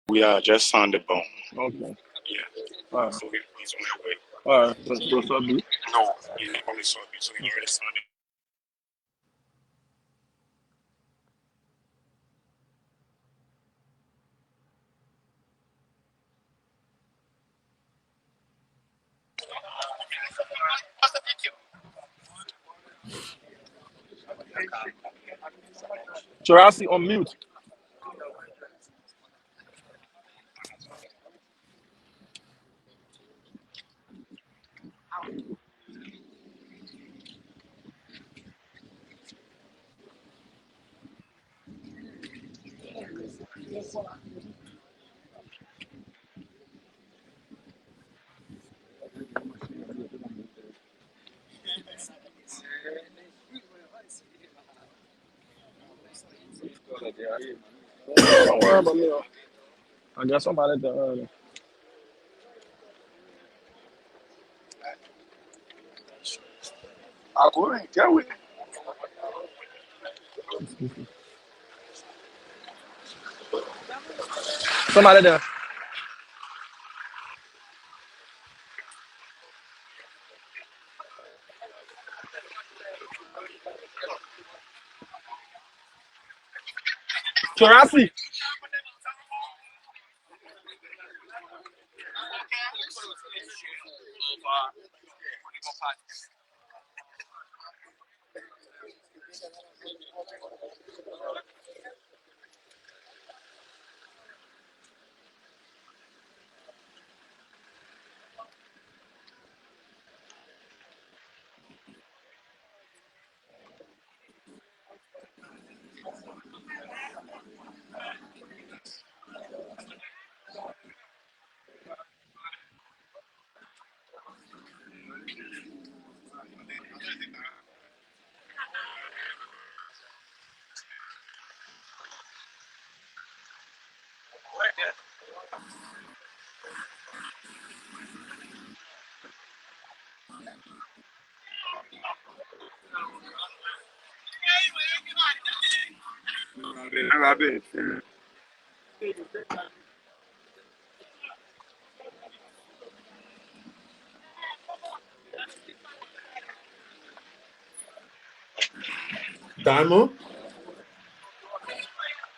We are just on the bone. Okay. Yeah. So he's on the way. So be. No, he's not only so he already signed it. Chorasi on mute. Don't worry about me. I guess somebody there early. I'll go and get with it. Somebody there. Chorasi.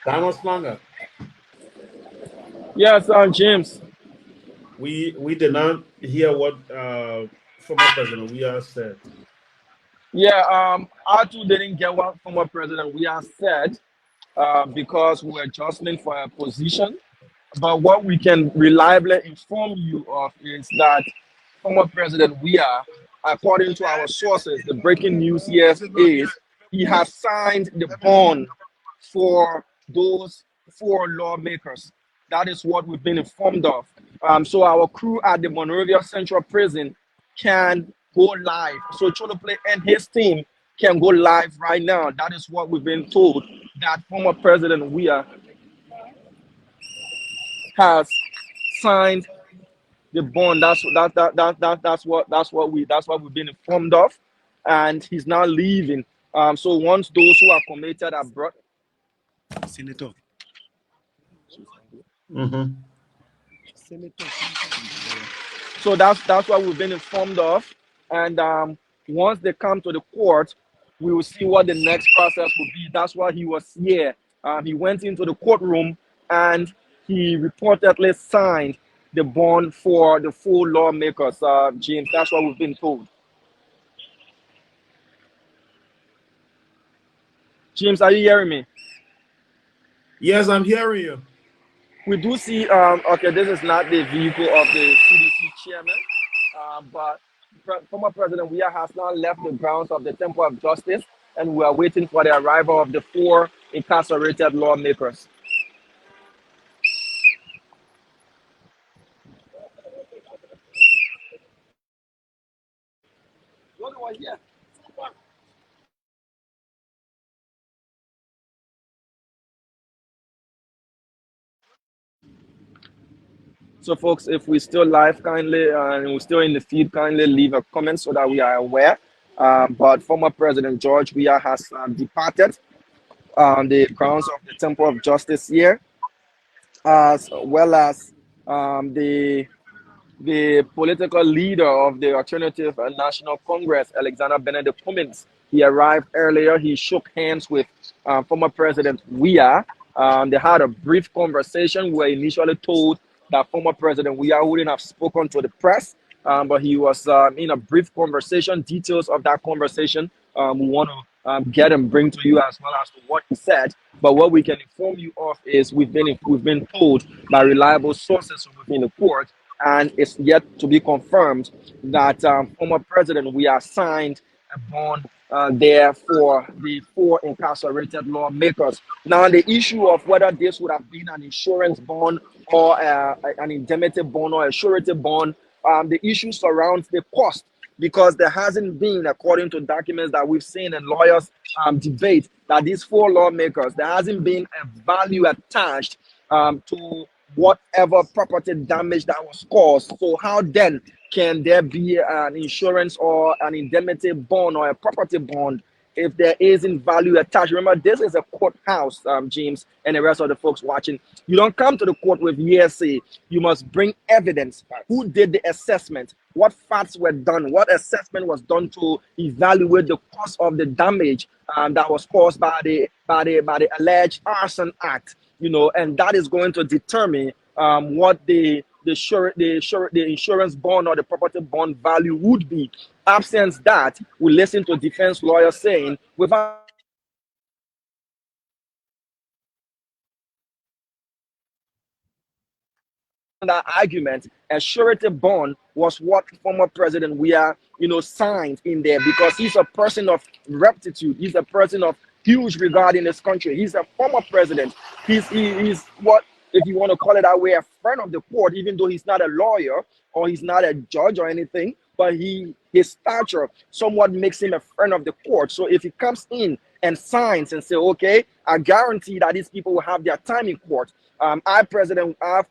Diamond Slanger. Yes, James. We did not hear what former President Weah said. Yeah, I too didn't get what former President we have said because we were jostling for a position. But what we can reliably inform you of is that former President Weah, according to our sources, the breaking news here is he has signed the bond for those four lawmakers. That is what we've been informed of. So our crew at the Monrovia Central Prison can go live. So Choloplay and his team can go live right now. That is what we've been told, that former President Weah has signed the bond. That's what we've been informed of, and he's now leaving. So once those who are committed are brought, Senator. Mm-hmm. so that's what we've been informed of, and once they come to the court, we will see what the next process will be. That's why he was here. He went into the courtroom and he reportedly signed the bond for the full lawmakers. James, that's what we've been told. James, are you hearing me? Yes, I'm hearing you. We do see, okay, this is not the vehicle of the CDC chairman, but former President Weah has now left the grounds of the Temple of Justice, and we are waiting for the arrival of the four incarcerated lawmakers. So, folks, if we're still live, kindly, and we're still in the feed, kindly leave a comment so that we are aware. But former President George Weah has departed on the grounds of the Temple of Justice here. as well as the political leader of the Alternative National Congress, Alexander Benedict Cummings. He arrived earlier. He shook hands with former President Weah. They had a brief conversation. We were initially told that former President Weah wouldn't have spoken to the press, but he was in a brief conversation. Details of that conversation we want to get and bring to you, as well as to what he said. But what we can inform you of is we've been told by reliable sources within the court, and it's yet to be confirmed that former President we are signed a bond there for the four incarcerated lawmakers. Now, the issue of whether this would have been an insurance bond or an indemnity bond or a surety bond, the issue surrounds the cost, because there hasn't been, according to documents that we've seen and lawyers debate, that these four lawmakers, there hasn't been a value attached to whatever property damage that was caused. So how then can there be an insurance or an indemnity bond or a property bond if there isn't value attached? Remember, this is a courthouse, James, and the rest of the folks watching. You don't come to the court with hearsay. You must bring evidence. Who did the assessment? What facts were done? What assessment was done to evaluate the cost of the damage that was caused by the alleged arson act? And that is going to determine what the insurance bond or the property bond value would be. Absence that, we listen to defense lawyers saying, without that argument, a surety bond was what former President Weah, signed in there, because he's a person of reptitude. He's a person of huge regard in this country. He's a former president. He's what, if you want to call it that way, a friend of the court, even though he's not a lawyer or he's not a judge or anything, but his stature somewhat makes him a friend of the court. So if he comes in and signs and say, okay, I guarantee that these people will have their time in court. Our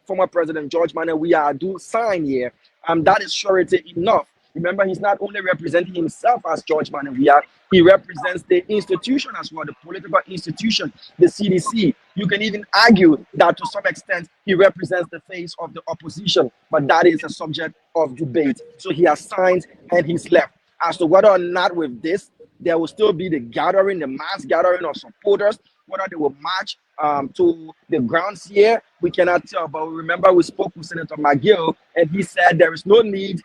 former President George Manuel Weah do sign here. That is surety enough. Remember, he's not only representing himself as George Manuel Weah, he represents the institution as well, the political institution, the CDC. You can even argue that to some extent he represents the face of the opposition, but that is a subject of debate. So he has signed and he's left. As to whether or not with this, there will still be the mass gathering of supporters, whether they will march to the grounds here, we cannot tell. But remember, we spoke with Senator McGill, and he said there is no need.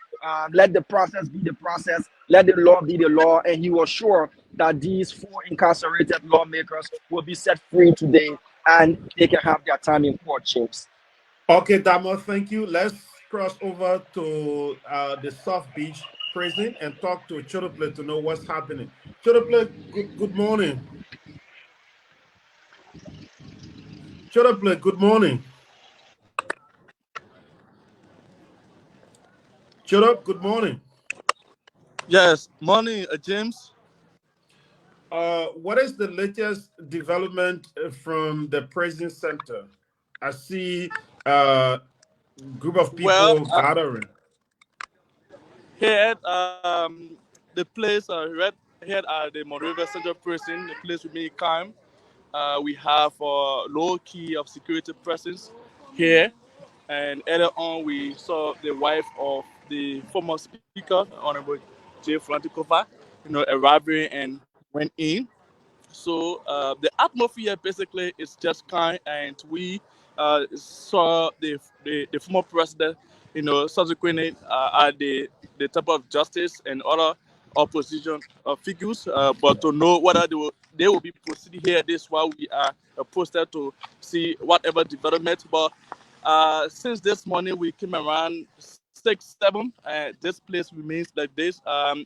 Let the process be the process. Let the law be the law. And he was sure that these four incarcerated lawmakers will be set free today, and they can have their time in court, James. Okay, Damo, thank you. Let's cross over to the South Beach prison and talk to Chodople to know what's happening. Chodople, good morning. Chodople, good morning. Chodop, good morning. Yes, morning, James. What is the latest development from the prison center? I see a group of people Well, gathering. here the place right here at the Monrovia Central Prison, the place with me calm. We have low key of security presence here, and earlier on we saw the wife of the former speaker, Honorable J. Koffa, arriving and went in. So the atmosphere basically is just kind, and we saw the former president, subsequently at the Temple of Justice and other opposition figures. But to know whether they will be proceeding here, this is why we are posted to see whatever development. But since this morning we came around 6, 7, this place remains like this.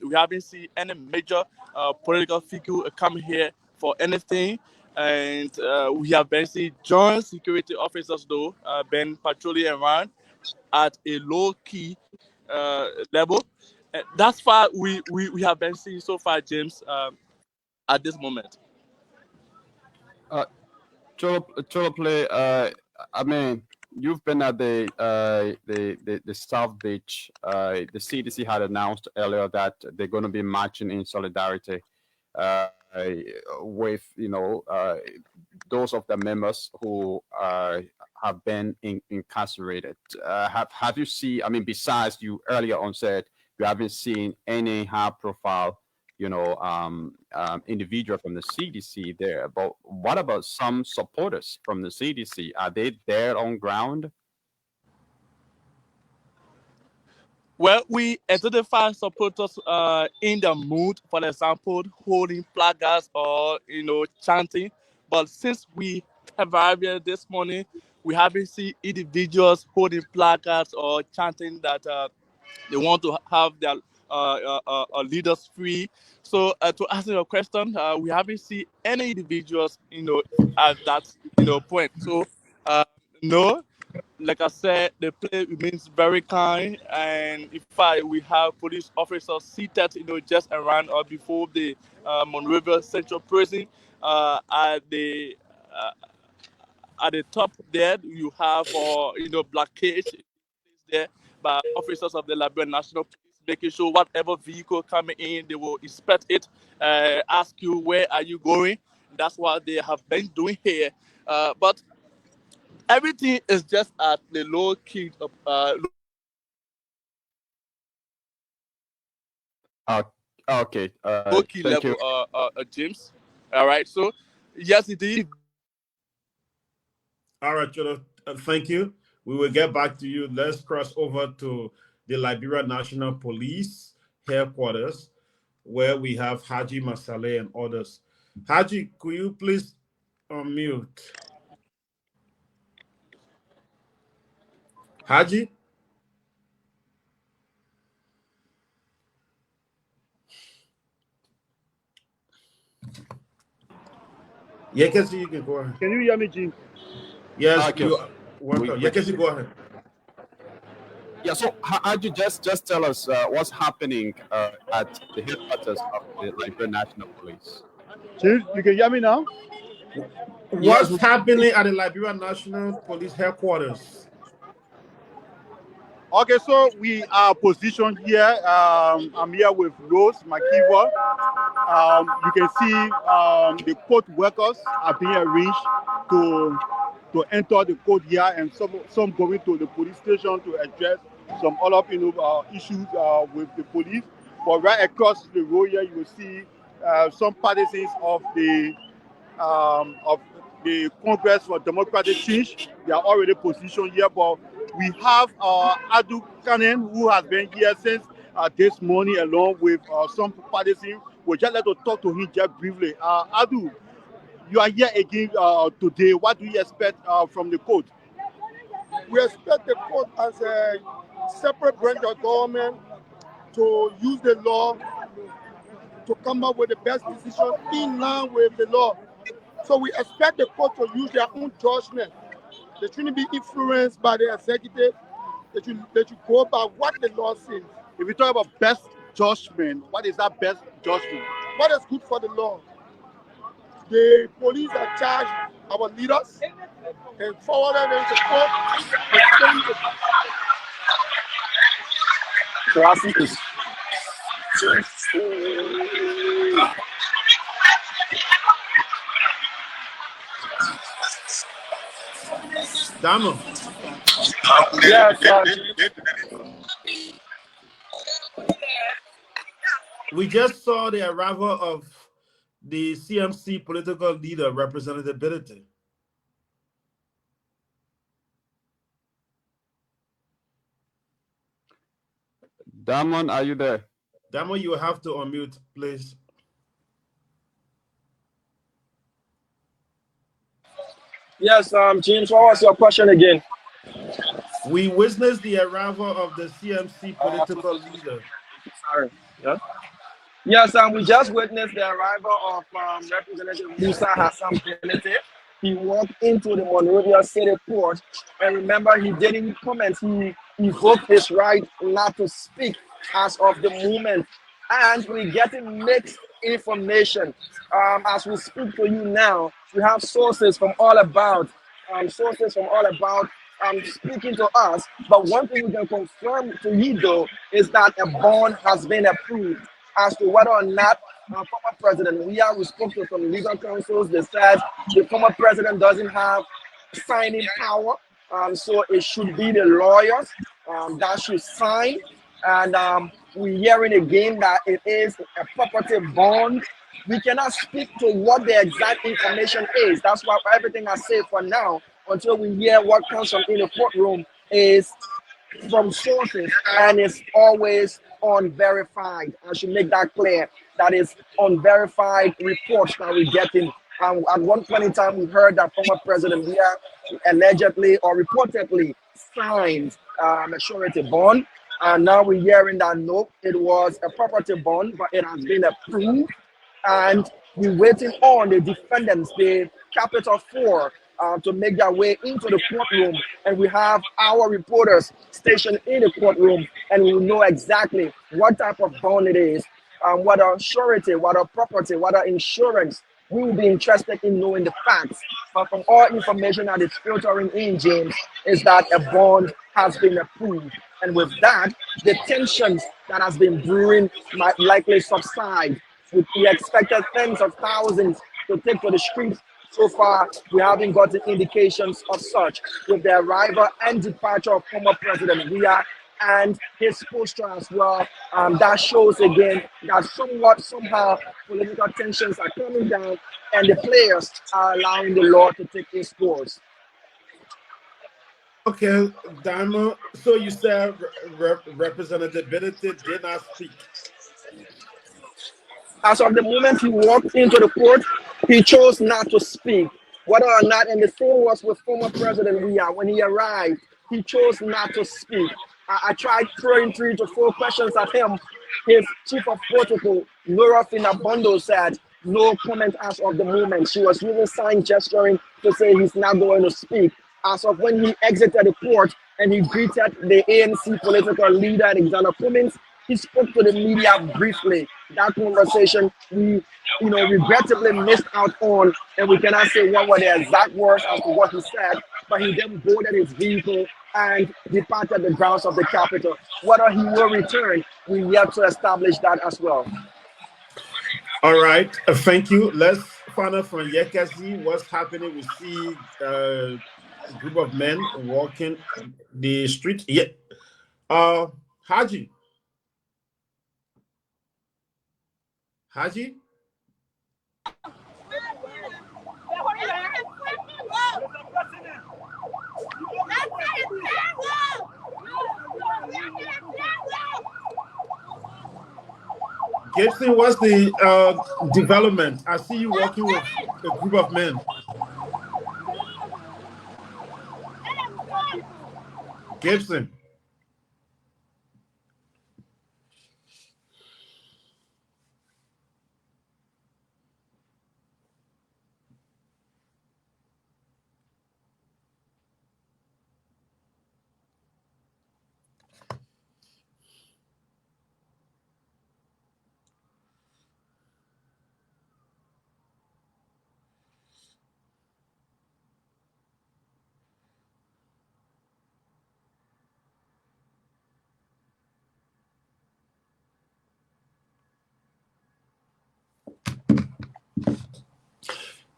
We haven't seen any major political figure come here for anything, and we have been seeing joint security officers though been patrolling around at a low key level. That's far we have been seeing so far, James, at this moment. Play. I mean, you've been at the South Beach. The CDC had announced earlier that they're going to be marching in solidarity with those of the members who have been incarcerated. Have you seen? I mean, besides you earlier on said you haven't seen any high-profile, individual from the CDC there. But what about some supporters from the CDC? Are they there on ground? Well, we identify supporters in the mood, for example, holding placards or chanting. But since we arrived here this morning, we haven't seen individuals holding placards or chanting that they want to have their leaders free. So to answer your question, we haven't seen any individuals, at that point. So no, like I said, the place remains very kind, and in fact, we have police officers seated, just around or before the Monrovia Central Prison. Uh, at the top there, you have blockade there by officers of the Liberian National Police, making sure whatever vehicle coming in, they will inspect it, ask you where are you going. That's what they have been doing here. But everything is just at the low key of Uh, okay. low key Thank level, you. James. All right. So yes, indeed. All right, Cholo, thank you. We will get back to you. Let's cross over to the Liberia National Police headquarters, where we have Haji Masale and others. Haji, could you please unmute? Haji? Yekesi, you can go ahead. Can you hear me, Jim? Yes, Okay. you welcome. Yekesi, go ahead. Yeah. So, Haji, just tell us what's happening at the headquarters of the Liberian National Police. Chief, you can hear me now? What's happening at the Liberia National Police headquarters? Okay, so we are positioned here. I'm here with Rose Makiwa. You can see the court workers are being arranged to enter the court here, and some going to the police station to address some other issues with the police. But right across the road here, you will see some partisans of the Congress for Democratic Change. They are already positioned here, but we have Adu Kanen, who has been here since this morning, along with some partisans. We'll just like to talk to him just briefly. Adu, you are here again today. What do you expect from the court? We expect the court as a separate branch of government to use the law to come up with the best decision in line with the law. So we expect the court to use their own judgment. They shouldn't be influenced by the executive. They should go by what the law says. If we talk about best judgment, what is that best judgment? What is good for the law? The police are charged our leaders and forwarded them to court. Damo. Yes, We just saw the arrival of the CMC political leader, Representative Bility. Damon, are you there? Damo, you will have to unmute, please. yes, James, what was your question again? We witnessed the arrival of the CMC political leader. Sorry. Yeah. Yes, we just witnessed the arrival of Representative Musa Hassan Benete. He walked into the Monrovia City Court, and remember, he didn't comment. He invoked his right not to speak as of the moment. And we're getting mixed information. As we speak to you now, we have sources from all about, speaking to us. But one thing we can confirm to you, though, is that a bond has been approved. As to whether or not former president, we spoke to some legal counsels. They said the former president doesn't have signing power So it should be the lawyers that should sign. And we're hearing again that it is a property bond. We cannot speak to what the exact information is. That's why everything I say for now, until we hear what comes from in the courtroom, is from sources and it's always unverified. I should make that clear. That is unverified reports that we're getting. At one point in time, we heard that former President Bia allegedly or reportedly signed a surety bond. And now we're hearing that no, it was a property bond, but it has been approved and we're waiting on the defendants, the Capital Four, to make their way into the courtroom. And we have our reporters stationed in the courtroom, and we will know exactly what type of bond it is, whether surety, whether property, whether insurance. We will be interested in knowing the facts. But from all information that is filtering in, James, is that a bond has been approved. And with that, the tensions that has been brewing might likely subside. We expected tens of thousands to take to the streets. So far, we haven't gotten indications of such. With the arrival and departure of former President Weah and his poster as well, that shows again that somehow, political tensions are coming down and the players are allowing the law to take its course. Okay, Diamond. So you said Representative Benedict did not speak. As of the moment he walked into the court, he chose not to speak. Whether or not, and the same was with former President Weah. When he arrived, he chose not to speak. I tried throwing 3 to 4 questions at him. His chief of protocol, Nora Finabondo, said no comment as of the moment. She was using sign gesturing to say he's not going to speak. As of when he exited the court and he greeted the ANC political leader, Alexander Cummings, he spoke to the media briefly. That conversation we, regrettably missed out on, and we cannot say what were the exact words as to what he said. But he then boarded his vehicle and departed the grounds of the Capitol. Whether he will return, we yet to establish that as well. All right, thank you. Let's find out from Yekasi what's happening. We see a group of men walking the street. Yeah, Haji. Gibson, what's the development? I see you walking with a group of men. Gibson.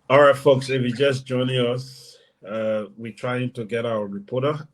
All right, folks, if you're just joining us, we're trying to get our reporter.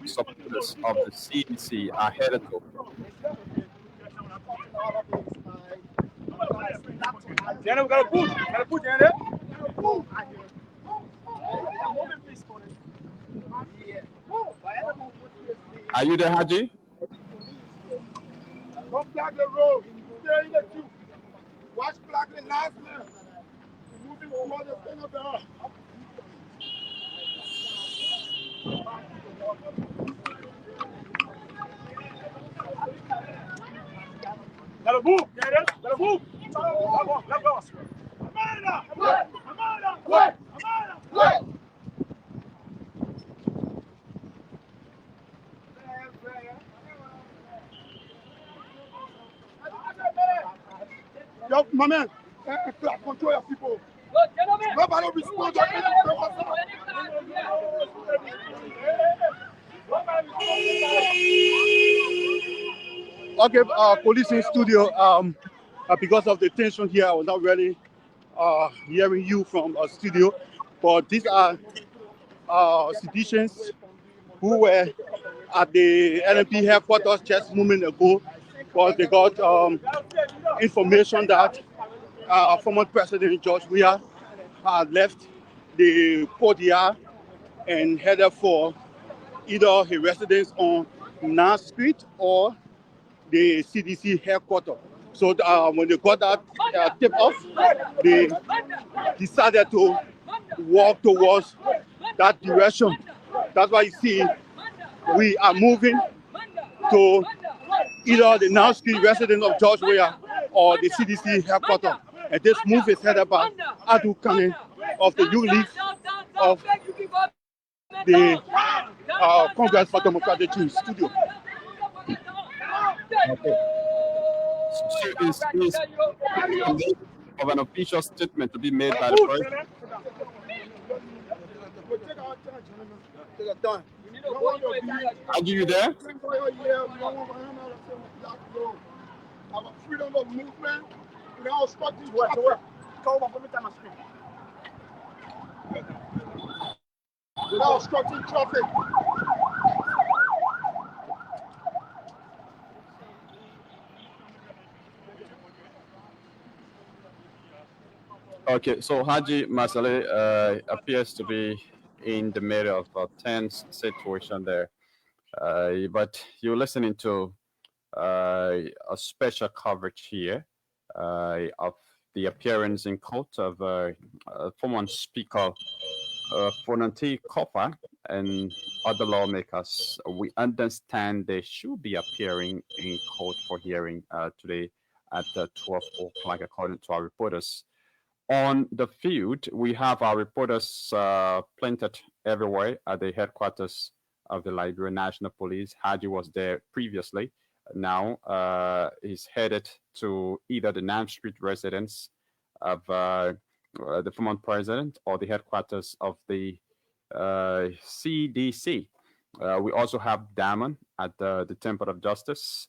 Supporters of the CDC are headed to. Are you there, Haji? Don't block the road. Stay in the queue. Watch block the last man. Moving towards the center of the earth. Gotta move, Daniel. Gotta move. Let's go. Yo, my man, control your people. Nobody respond to Okay, police in studio. Because of the tension here, I was not really hearing you from a studio. But these are citizens who were at the LNP headquarters just a moment ago, but they got information that former President George Weah had left the courtyard and headed for either his residence on 9th Street or the CDC headquarters. So when they got that tip off, they decided to walk towards that direction. That's why you see we are moving to either the 9th Street residence of George Weah or the CDC headquarters. And this move is headed by Adu Kane of the youth league of the Congress for Democratic Change studio. Okay. So is of an official statement to be made by the president? Are you there? Our freedom of movement without obstructing traffic. Without obstructing traffic. Okay, so Haji Masale appears to be in the middle of a tense situation there. But you're listening to a special coverage here of the appearance in court of former Speaker Fonanti Koffa and other lawmakers. We understand they should be appearing in court for hearing today at 12 o'clock, according to our reporters. On the field, we have our reporters planted everywhere at the headquarters of the Liberia National Police. Haji was there previously. Now he's headed to either the 9th Street residence of the former president or the headquarters of the CDC. We also have Damon at the Temple of Justice,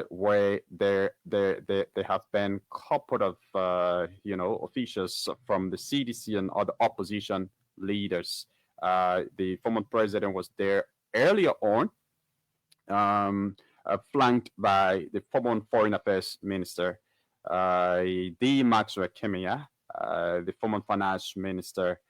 where there have been couple of officials from the CDC and other opposition leaders. The former president was there earlier on, flanked by the former Foreign Affairs Minister, D. Maxwell Kemia, the former Finance Minister,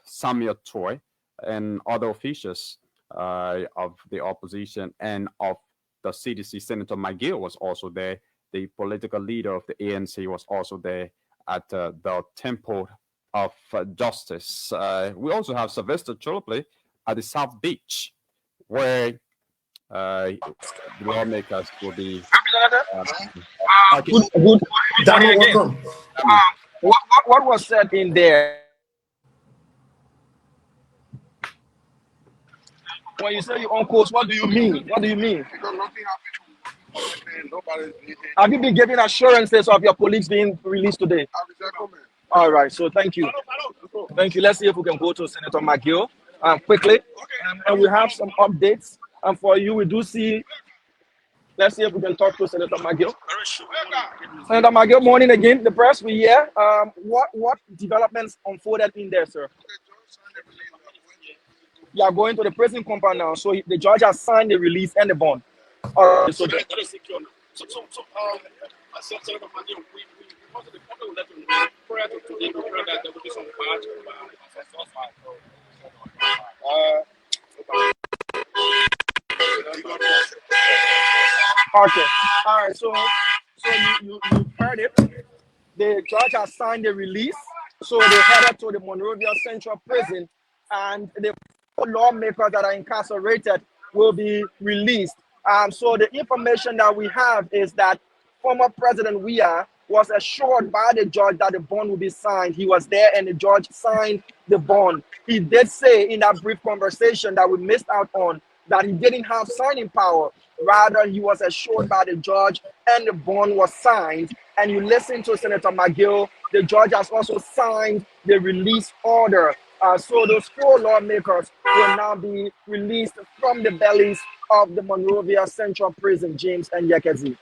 Samuel Toy, and other officials of the opposition and of the CDC. Senator McGill was also there. The political leader of the ANC was also there at the Temple of Justice. We also have Sylvester Cholople at the South Beach, where the lawmakers will be. Good. Daniel, welcome. What was said in there when you say you're on course, what do you mean? What do you mean? Because nothing happened and nobody did it. Have you been given assurances of your colleagues being released today? I resemble man. All right, so thank you. Thank you. Let's see if we can go to Senator McGill quickly. And we have some updates. And for you, we do see, let's see if we can talk to Senator McGill. Senator McGill, morning again. The press, we hear. What developments unfolded in there, sir? You are going to the prison compound now. So the judge has signed the release and the bond. All right, so That is secure now. Senator Madian, we wanted the public would let them know prior to today, we heard that there would be some march okay. All right, so you heard it. The judge has signed the release. So they headed to the Monrovia Central Prison, and the lawmakers that are incarcerated will be released. So the information that we have is that former President Weah was assured by the judge that the bond will be signed. He was there and the judge signed the bond. He did say in that brief conversation that we missed out on that he didn't have signing power. Rather, he was assured by the judge and the bond was signed. And you listen to Senator McGill, the judge has also signed the release order. So those 4 lawmakers will now be released from the bellies of the Monrovia Central Prison, James and Yekezi.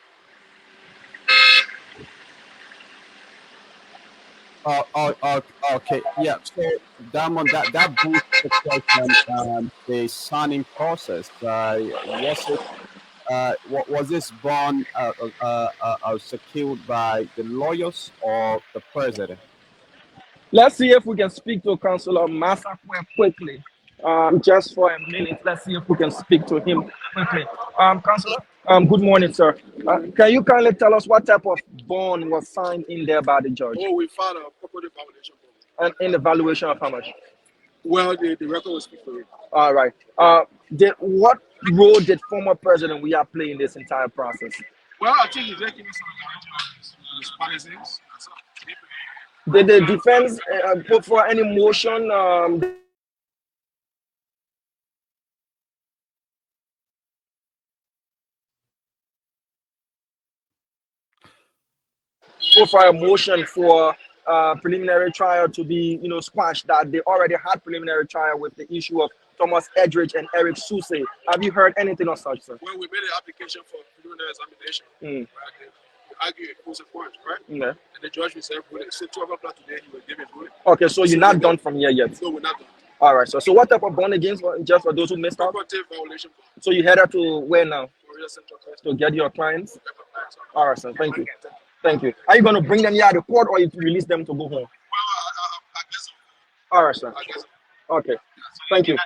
Okay. Yeah. So, Damon, that boosts the question. The signing process. Was this bond secured by the lawyers or the president? Let's see if we can speak to Councillor Masakwe quickly. Just for a minute, let's see if we can speak to him quickly. Councillor, good morning, sir. Can you kindly tell us what type of bond was signed in there by the judge? Oh, we filed a property violation. And in the valuation of how much? Well, the record will speak for it. All right. What role did former President Weah play in this entire process? Well, I think he's making some his policies. Did the defense put for any motion? Put for a motion for preliminary trial to be, squashed. That they already had preliminary trial with the issue of Thomas Edridge and Eric Suse. Have you heard anything of such, sir? Well, we made an application for preliminary examination. Right? We argued a close point, right? Yeah. And the judge will say, say 12 o'clock today, he will give it ruling. Okay, so you're not done from here yet? No, we're not done. All right, so what type of bond against, just for those who missed out? Property violation. So you headed to where now? Monrovia Central Prison. To get your clients? All right, sir, thank you. Thank you. Are you going to bring them here at the court or you release them to go home? Well, I guess so. All right, sir. I guess so. Okay, thank you.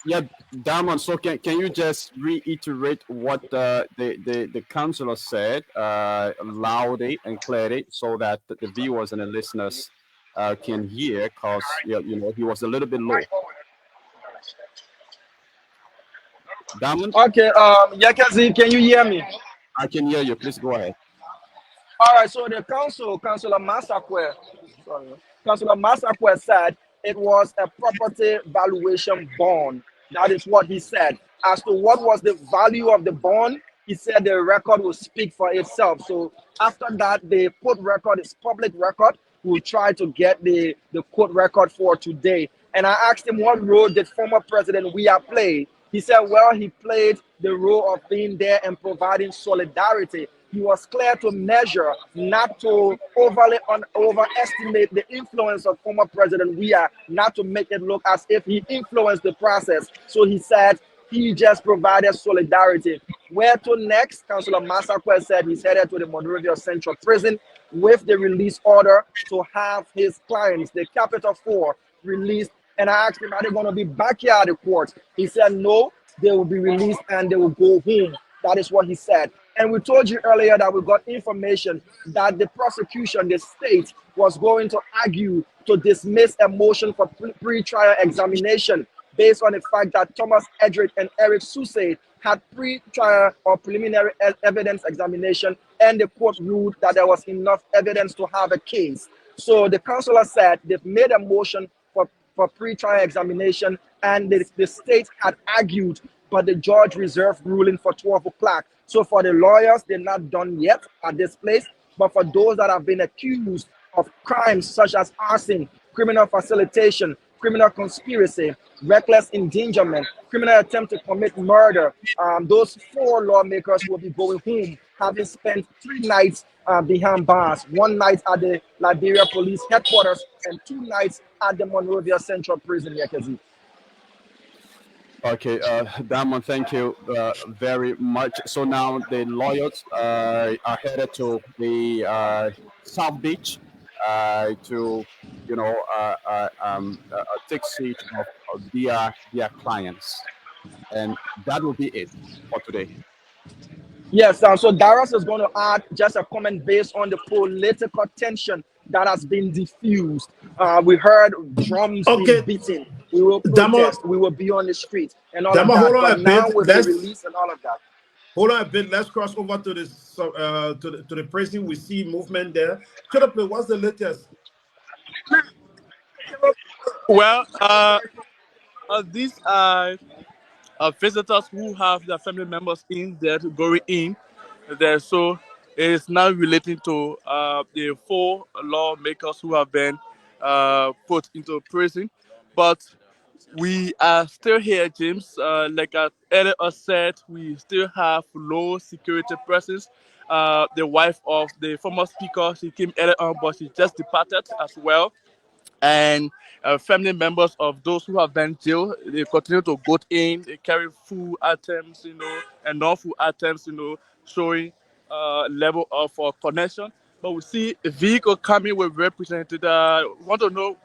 Yeah, Damon. So can you just reiterate what the councillor said loudly and clearly, so that the viewers and the listeners can hear? Because he was a little bit low. Damon. Okay, Yakazi, can you hear me? I can hear you. Please go ahead. All right, so the Councillor Masakwe said it was a property valuation bond. That is what he said. As to what was the value of the bond, he said the record will speak for itself. So after that, the court record is public record. We'll try to get the court record for today. And I asked him what role did former President Weah play. He said, well, he played the role of being there and providing solidarity. He was clear to measure, not to overestimate the influence of former President Weah, not to make it look as if he influenced the process. So he said he just provided solidarity. Where to next? Councillor Masakwe said he's headed to the Monrovia Central Prison with the release order to have his clients, the Capital 4, released. And I asked him, are they going to be back here at the court? He said, no, they will be released and they will go home. That is what he said. And we told you earlier that we got information that the prosecution, the state, was going to argue to dismiss a motion for pre-trial examination based on the fact that Thomas Edridge and Eric Suse had pre-trial or preliminary evidence examination, and the court ruled that there was enough evidence to have a case. So the counselor said they've made a motion for pre-trial examination, and the state had argued, but the judge reserved ruling for 12 o'clock. So for the lawyers, they're not done yet at this place, but for those that have been accused of crimes such as arson, criminal facilitation, criminal conspiracy, reckless endangerment, criminal attempt to commit murder, those 4 lawmakers will be going home, having spent 3 nights behind bars, 1 night at the Liberia Police Headquarters and 2 nights at the Monrovia Central Prison. Yakazi. Okay, Damon, thank you very much. So now the lawyers are headed to the South Beach to, take seat of their clients, and that will be it for today. Yes, so Darius is going to add just a comment based on the political tension that has been diffused. We heard drums being beaten. We will protest. We will be on the street and all of that. Hold on but a now bit. with the release and all of that. Hold on a bit. Let's cross over to this to the prison. We see movement there. What's the latest? Well, these are visitors who have their family members in there going in there. So it is now relating to the 4 lawmakers who have been put into prison. But we are still here, James. Like I earlier said, we still have low security presence. The wife of the former speaker, she came earlier on, but she just departed as well. And family members of those who have been jailed, they continue to go in. They carry food items, and non-food items, showing level of connection. But we see a vehicle coming with representative. Want to know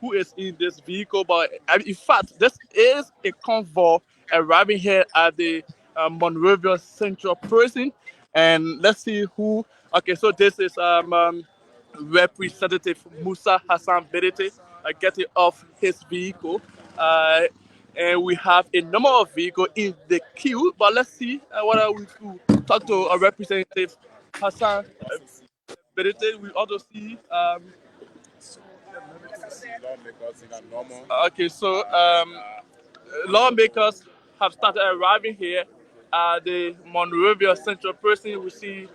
who is in this vehicle? But in fact, this is a convoy arriving here at the Monrovia Central Prison, and let's see who. Okay, so this is Representative Musa Hassan Berete getting off his vehicle. And we have a number of vehicles in the queue, but let's see whether we could talk to a Representative Hassan Berete. We also see. Okay, so lawmakers have started arriving here at the Monrovia Central Prison. We see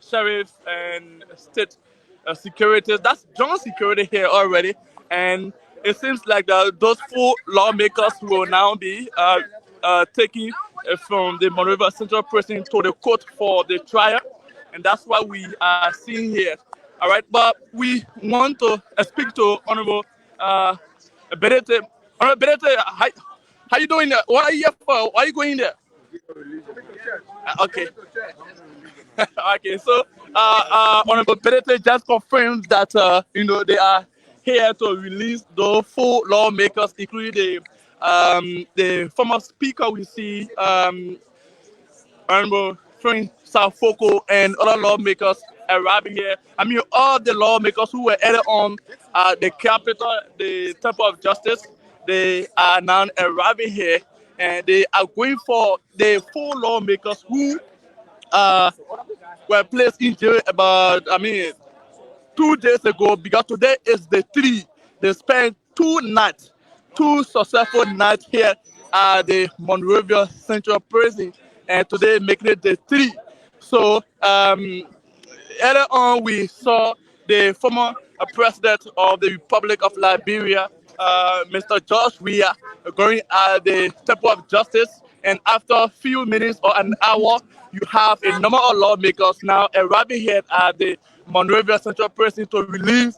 sheriff and state security. That's joint security here already, and it seems like those 4 lawmakers will now be taking from the Monrovia Central Prison to the court for the trial, and that's what we are seeing here. All right, but we want to speak to Honorable Berete. Honorable Berete, how you doing there? What are you here for? Why are you going there? Okay. Okay, so Honorable Berete just confirmed that they are here to release the 4 lawmakers, including the former speaker. We see Honorable Frank Safoko and other lawmakers arriving here. I mean, all the lawmakers who were either on the Capitol, the Temple of Justice, they are now arriving here, and they are going for the 4 lawmakers who were placed in jail about, 2 days ago, because today is the 3. They spent 2 nights, 2 successful nights here at the Monrovia Central Prison, and today making it the 3. So earlier on, we saw the former president of the Republic of Liberia, Mr. George Weah, going at the Temple of Justice. And after a few minutes or an hour, you have a number of lawmakers now arriving here at the Monrovia Central Prison to release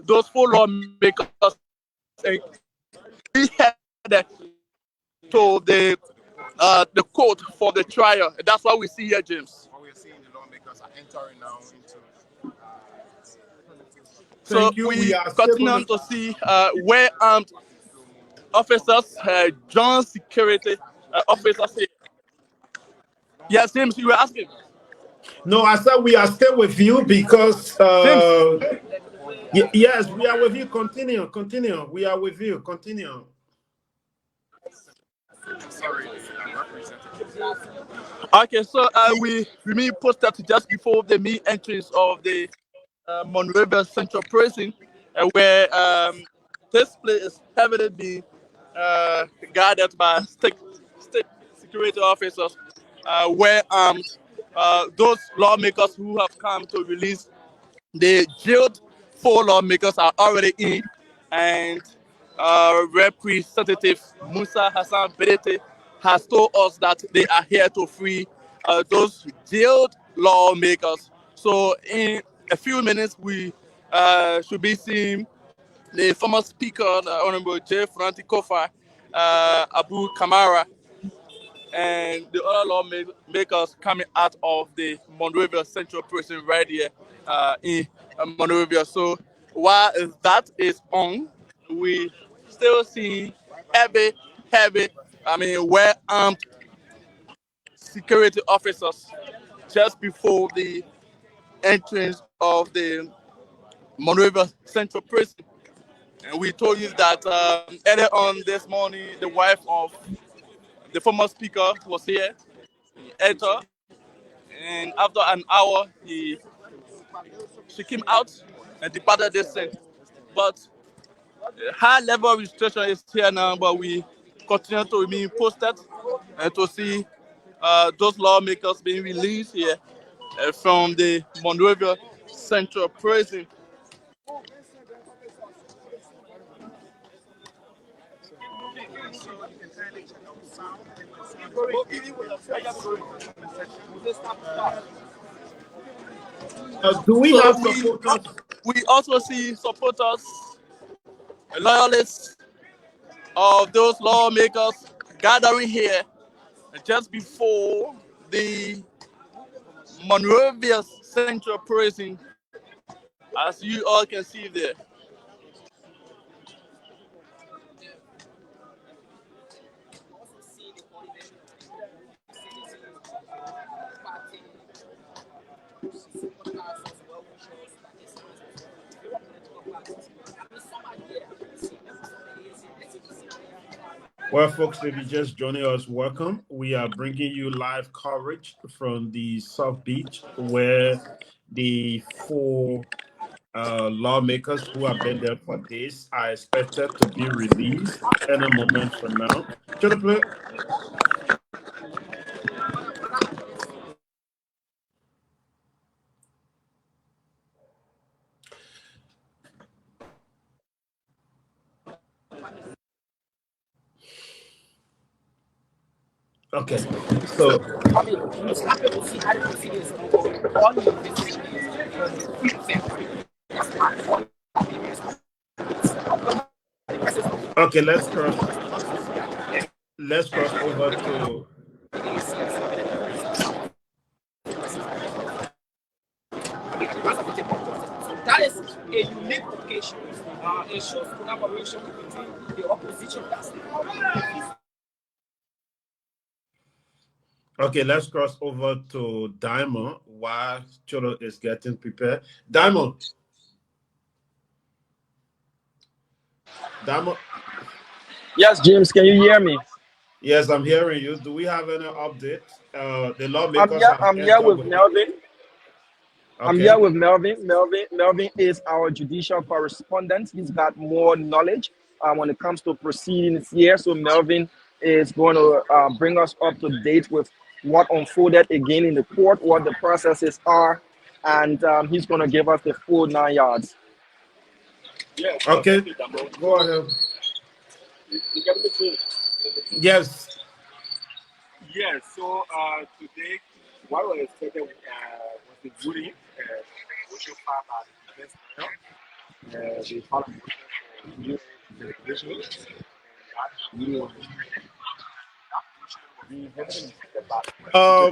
those 4 lawmakers and be headed to the court for the trial. That's what we see here, James. What we are seeing, the lawmakers are entering now into. So we continue to see where armed officers, joint security officers here. Yes, James, you were asking. No, I said we are still with you because yes, we are with you. Continue. We are with you. Continue. Sorry, Okay, so we posted just before the main entrance of the Monrovia Central Prison, where this place is heavily being guarded by state security officers, where those lawmakers who have come to release the jailed 4 lawmakers are already in, and Representative Musa Hassan Bedete has told us that they are here to free those jailed lawmakers. So in a few minutes, we should be seeing the former Speaker, the Honorable J. Franti Koffa, Abu Kamara, and the other lawmakers coming out of the Monrovia Central Prison right here in Monrovia. So while that is on, we still see heavy, well-armed security officers just before the entrance of the Monrovia Central Prison. And we told you that earlier on this morning, the wife of the former speaker was here, Editor, and after an hour, she came out and departed this scene. But high level registration is here now, but we continue to remain posted and to see those lawmakers being released here from the Monrovia Central Prison. Do we So have supporters? we also see supporters, loyalists of those lawmakers gathering here just before the Monrovia Central Prison, as you all can see there. Well, folks, if you're just joining us, welcome. We are bringing you live coverage from the South Beach, where the 4 lawmakers who have been there for days are expected to be released in a moment from now. Should I play? Okay, so okay, let's cross over to that is a unique occasion. It shows collaboration between the opposition. okay, let's cross over to Diamond while Cholo is getting prepared. Diamond. Yes, James, can you hear me? Yes, I'm hearing you. Do we have any update? The lawmakers I'm here with Melvin. Okay. I'm here with Melvin. Melvin is our judicial correspondent. He's got more knowledge when it comes to proceedings here. So Melvin is going to bring us up to date with what unfolded again in the court, what the processes are, and he's going to give us the full 9 yards. Yes. Okay, go ahead. Yes. Yes. So today, what was expected was the jury, which you found at the the parliament for new Developmental.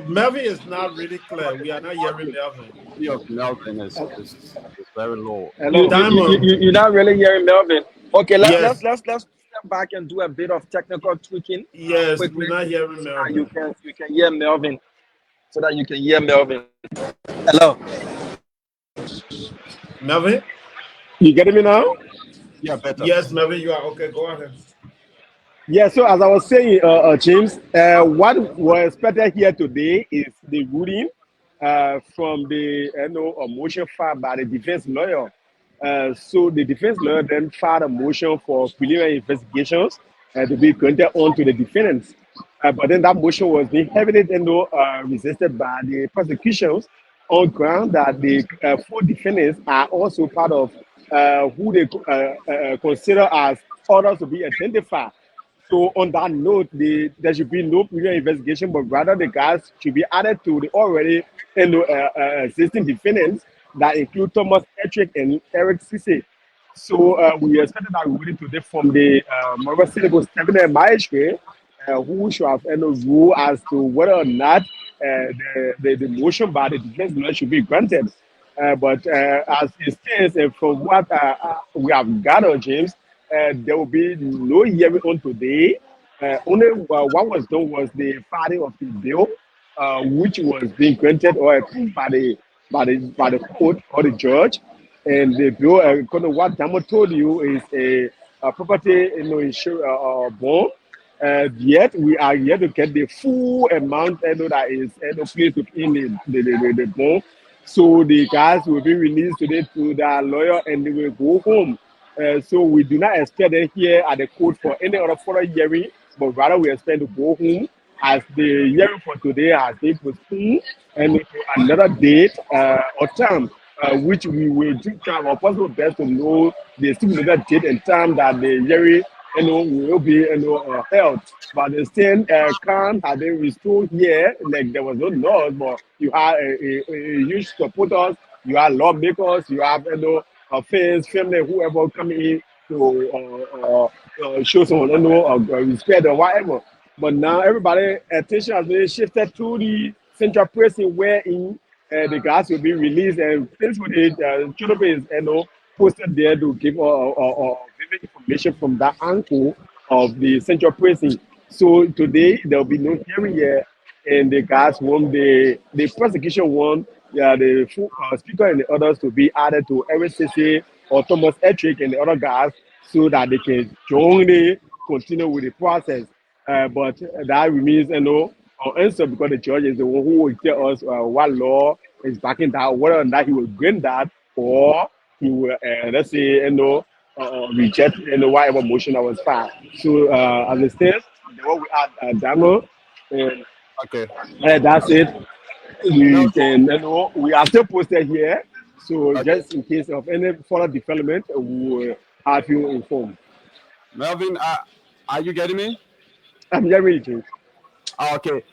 Melvin is not really clear. We are not hearing Melvin. Melvin is very low. You're not really hearing Melvin. Okay, Yes. let's step back and do a bit of technical tweaking. Yes, quickly. we're not hearing Melvin. You can hear Melvin, so that you can hear Melvin. Hello. Melvin? You getting me now? Yeah, better. Yes, Melvin, you are okay. Go ahead. Yeah, so as I was saying, James, what was expected here today is the ruling from the a motion filed by the defense lawyer. So the defense lawyer then filed a motion for preliminary investigations to be granted on to the defendants. But then that motion was being heavily resisted by the prosecutions on ground that the four defendants are also part of who they consider as others to be identified. So on that note, there should be no preliminary investigation, but rather the guys should be added to the already existing defendants that include Thomas Etrick and Eric Cisse. So we expected that ruling today from the Monrovia City Tribunal magistrate, who should have rule as to whether or not the motion by the defense lawyer should be granted. But as it stands, from what we have gathered, James, there will be no hearing on today. Only what was done was the filing of the bill, which was being granted or approved by the court or the judge. And the bill, according to what Damo told you, is a property bond. Yet we are yet to get the full amount that is placed within the bond. So the guys will be released today to their lawyer and they will go home. So we do not expect them here at the court for any other further hearing, but rather we expect to go home as the hearing for today has been postponed and to another date or time, which we will do our possible best to know the stipulated date and time that the hearing will be held. But the same can't have been restored here, like there was no laws, but you have a huge supporters, you have lawmakers, you have friends, family, whoever coming in to show some respect or whatever. But now everybody attention has been shifted to the central prison wherein the guys will be released and things with the children is posted there to give vivid information from that angle of the central prison. So today there will be no hearing here, and the guys want the prosecution want the full, speaker and the others to be added to RCC or Thomas Etrick and the other guys so that they can jointly continue with the process. But that remains unanswered because the judge is the one who will tell us what law is backing that, whether or not he will grant that or he will, let's say, reject whatever motion that was filed. So as it stands, what we had Daniel, and Okay. that's it. No, We can, we are still posted here. So okay. just in case of any further development, we will have you informed. Melvin, are you getting me? I'm hearing you, James. Okay.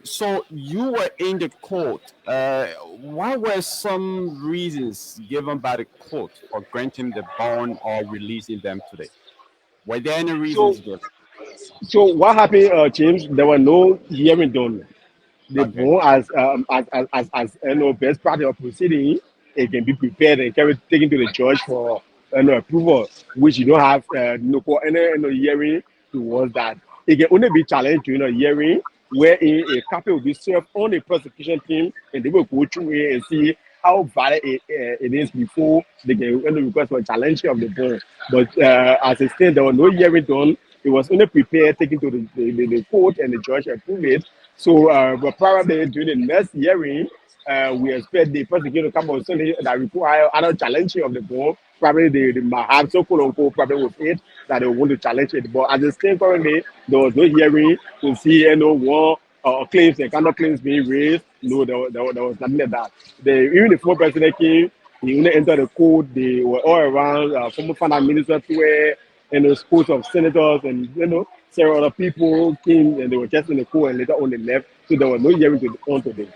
So you were in the court. What were some reasons given by the court for granting the bond or releasing them today? Were there any So, reasons given? so what happened, James? There were no hearing done. The Okay. bond as best practice of proceeding, it can be prepared and taken to the judge for approval, which you don't have no for any hearing towards that. It can only be challenged during a hearing wherein a copy will be served on the prosecution team and they will go through it and see how valid it is before they can request for a challenge of the bond. But as it stands, there was no hearing done. It was only prepared, taken to the court, and the judge approved it. So, but probably during the next hearing, we expect the prosecutor to come on something that require other challenging of the bond. Probably they might have so quote unquote problem with it that they want to challenge it. But as it stands currently, there was no hearing to see one claims and cannot claims being raised. No, there was nothing like that. Even the former president came, he only entered the court. They were all around. Former finance minister to where schools of senators and several other people came and they were just in the court and later on they left. So there was no hearing on today.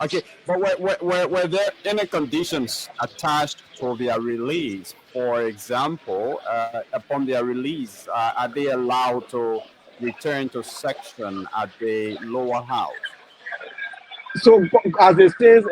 Okay, but were there any conditions attached to their release? For example, upon their release, are they allowed to return to section at the lower house? So as it says,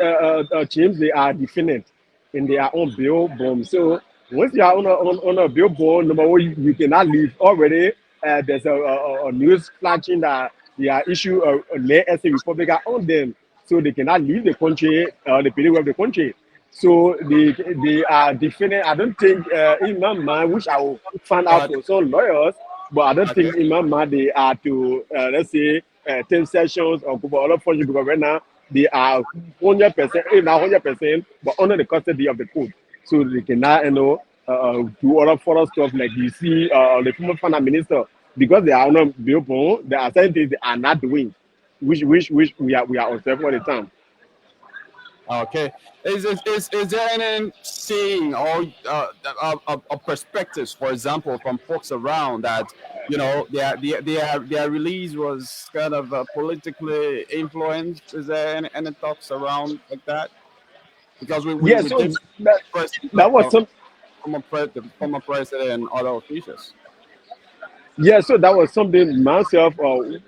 James, they are defendant in their own bail bond. So once you are on a bail bond, number one, you cannot leave already. There's a news flashing that they are issued a lay essay Republican on them, so they cannot leave the country, the period of the country. So they are defendant. I don't think in my mind, which I will find out But for some lawyers, but I don't okay, think in my mind they are to let's say 10 sessions or go for other function because right now they are 100%, if not 100%, but under the custody of the court. So they cannot, do other further stuff like you see the former finance minister, because they are on the open, there are certain things they are not doing, which we are observing all the time. Okay. Is there any seeing or perspectives, for example, from folks around that their release was kind of politically influenced? Is there any talks around like that? Because Yeah, we so did that, present that was some. the former president and other officials. Yeah, so that was something myself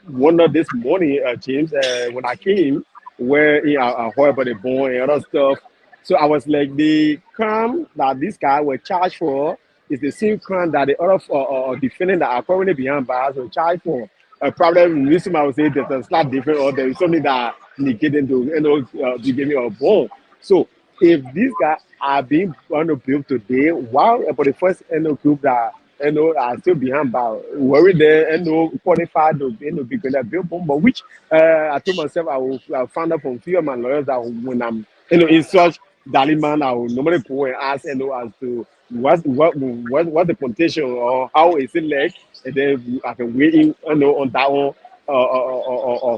wondered this morning, James, when I came, where I heard about the bond and other stuff. So I was like, the crime that this guy was charged for is the same crime that the other defendant that are currently behind bars were charged for. Probably the reason I would say there's a slight difference, or there is something that negated to be giving a bond. So if these guys are being built today, while about the first group that are still behind bar, worried there, qualified to be going to build bomb, but which I told myself I found out from few of my lawyers that when I'm in such dilemma, I will normally go and ask as to what the potential or how is it like, and then I can weigh in on that one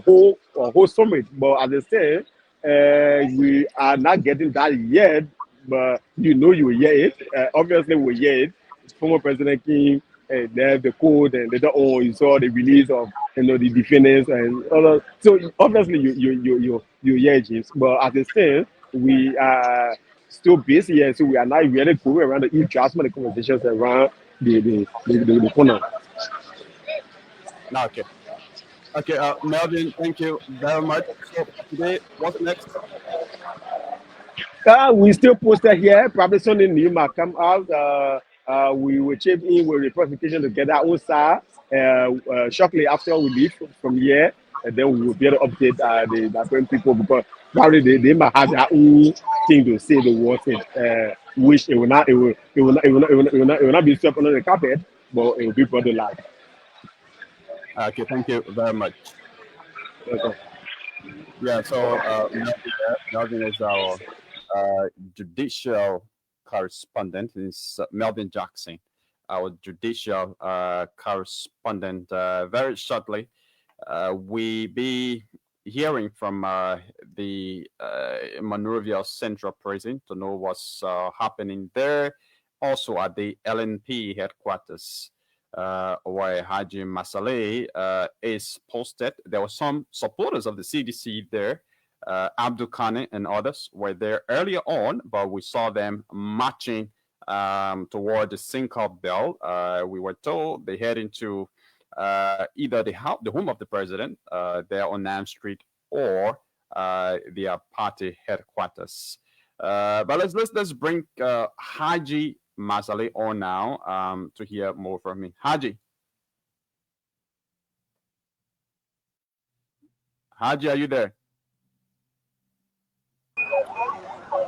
whole summit. But as I say, we are not getting that yet, but you will hear it. Obviously, we hear it. Former President King, they have the code, and later on you saw the release of the defendants and other. So obviously, you hear James, but as I say, we are still busy here, so we are not really going around the adjustment conversations around the corner. Okay. Okay, Melvin, thank you very much. So today, what's next? We still posted here. Probably something new might come out. We will chip in with the presentation together outside shortly after we leave from here, and then we will be able to update the different people, because probably they might have their own thing to say towards it, which it will not be swept under the carpet, but it will be brought to light. Okay, thank you very much. Okay. Yeah, so Melvin is our judicial correspondent. Is Melvin Jackson, our judicial correspondent. Very shortly, we be hearing from the Monrovia Central Prison to know what's happening there. Also at the LNP headquarters, where Haji Masaleh is posted. There were some supporters of the CDC there. Abdul Khane and others were there earlier on, but we saw them marching toward the Sync-Up Bell. We were told they head into either the home of the president there on Nam Street, or their party headquarters. But let's bring Haji Masaleh on now to hear more from him. Haji, are you there?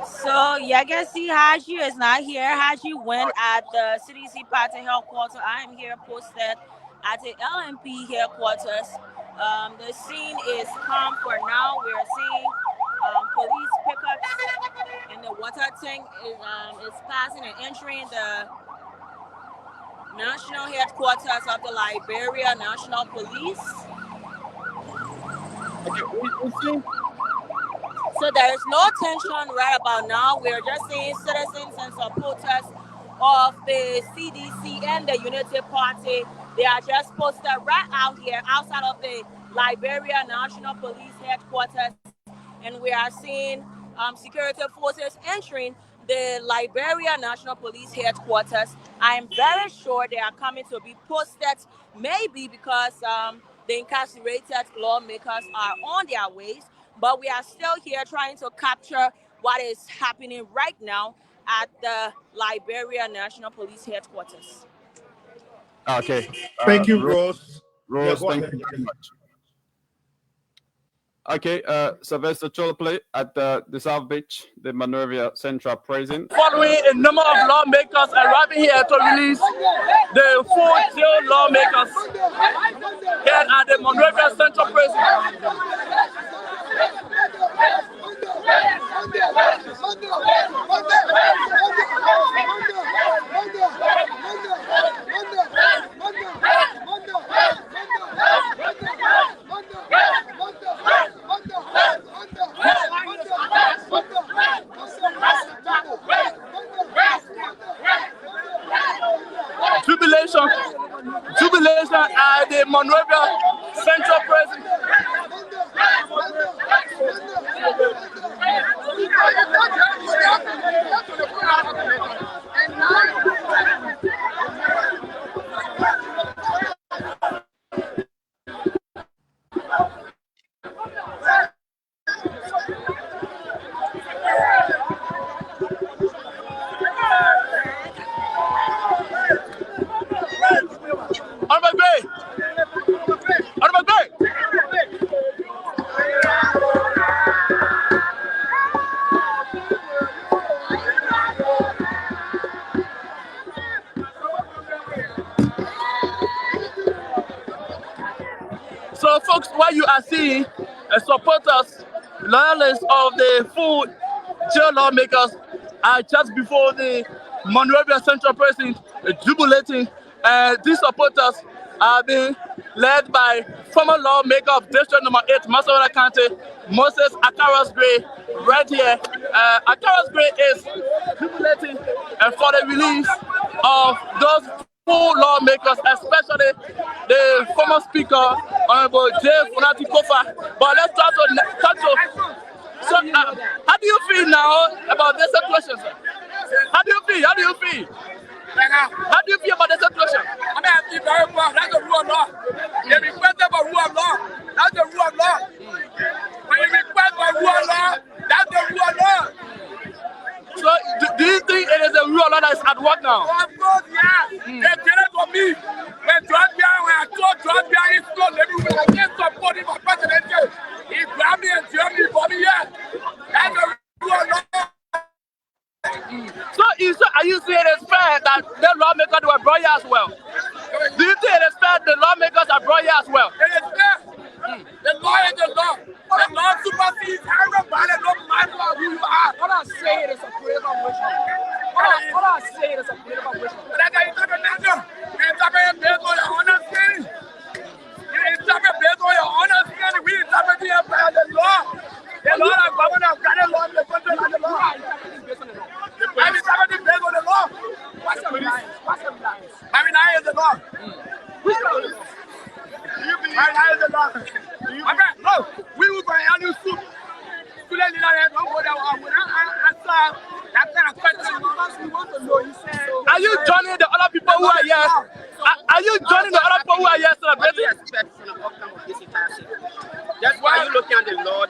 So yeah, I can see Haji is not here. Haji went at the CDC party headquarters. I am here posted at the LMP headquarters. The scene is calm for now. We are seeing police pickups, and the water tank is passing and entering the national headquarters of the Liberia National Police. So there is no tension right about now. We're just seeing citizens and supporters of the CDC and the Unity Party. They are just posted right out here outside of the Liberia National Police headquarters. And we are seeing security forces entering the Liberia National Police headquarters. I am very sure they are coming to be posted, maybe because the incarcerated lawmakers are on their ways. But we are still here trying to capture what is happening right now at the Liberia National Police headquarters. Okay. Thank you, Rose. Rose, thank you very much. Okay, Sylvester Choloplay at the South Beach, the Monrovia Central Prison. Following a number of lawmakers arriving here to release the 4 jail lawmakers here at the Monrovia Central Prison. Jubilation at the Monrovia Central Prison. So, folks, what you are seeing, supporters, loyalists of the full jail lawmakers are just before the Monrovia Central Precinct jubilating. These supporters are being led by former lawmaker of District Number 8, Monrovia County, Moses Akaras Gray, right here. Akaras Gray is jubilating for the release of those full lawmakers, especially the former speaker, Honorable J. Funati Koffa. But let's talk to so, how do you feel now about this situation, sir? How do you feel? How do you feel? How do you feel about the situation? I mean, I feel very well. That's the rule of law. They request for rule of law. That's the rule of law. When you request for rule of law, that's the rule of law. So, do you think it is a rule of law that is at work now? Oh, of course, yes. They did it for me. When I told George Bian is not living with, I can't support him for president. He grabbed me and jailed me for me, yes. That's the rule of law. So, are you saying it's fair that the lawmakers were brought here as well? Do you think it is fair the lawmakers are brought here as well? It is fair. The law is the law. The law supersedes everybody, no matter who you are. What I say it is a political wisdom. What I say it is a political wisdom. But that's how you interpret nature. You interpret based on your understanding. You interpret based on your understanding. We interpret it by the law. The law that governs us, the law in the country like the law. I'm interpreting based on the law. What's the reliance? What's the reliance? My reliance is the law. Which law is it? My reliance is the law. My friend, no. We will go and do soup. Student leader, don't go there. I saw that kind of question. We want to know, you said. Are you joining the other people who are here? Are you joining the other people who are here What do celebrating? you expect from the outcome of this entire thing? That's why you're looking at the law,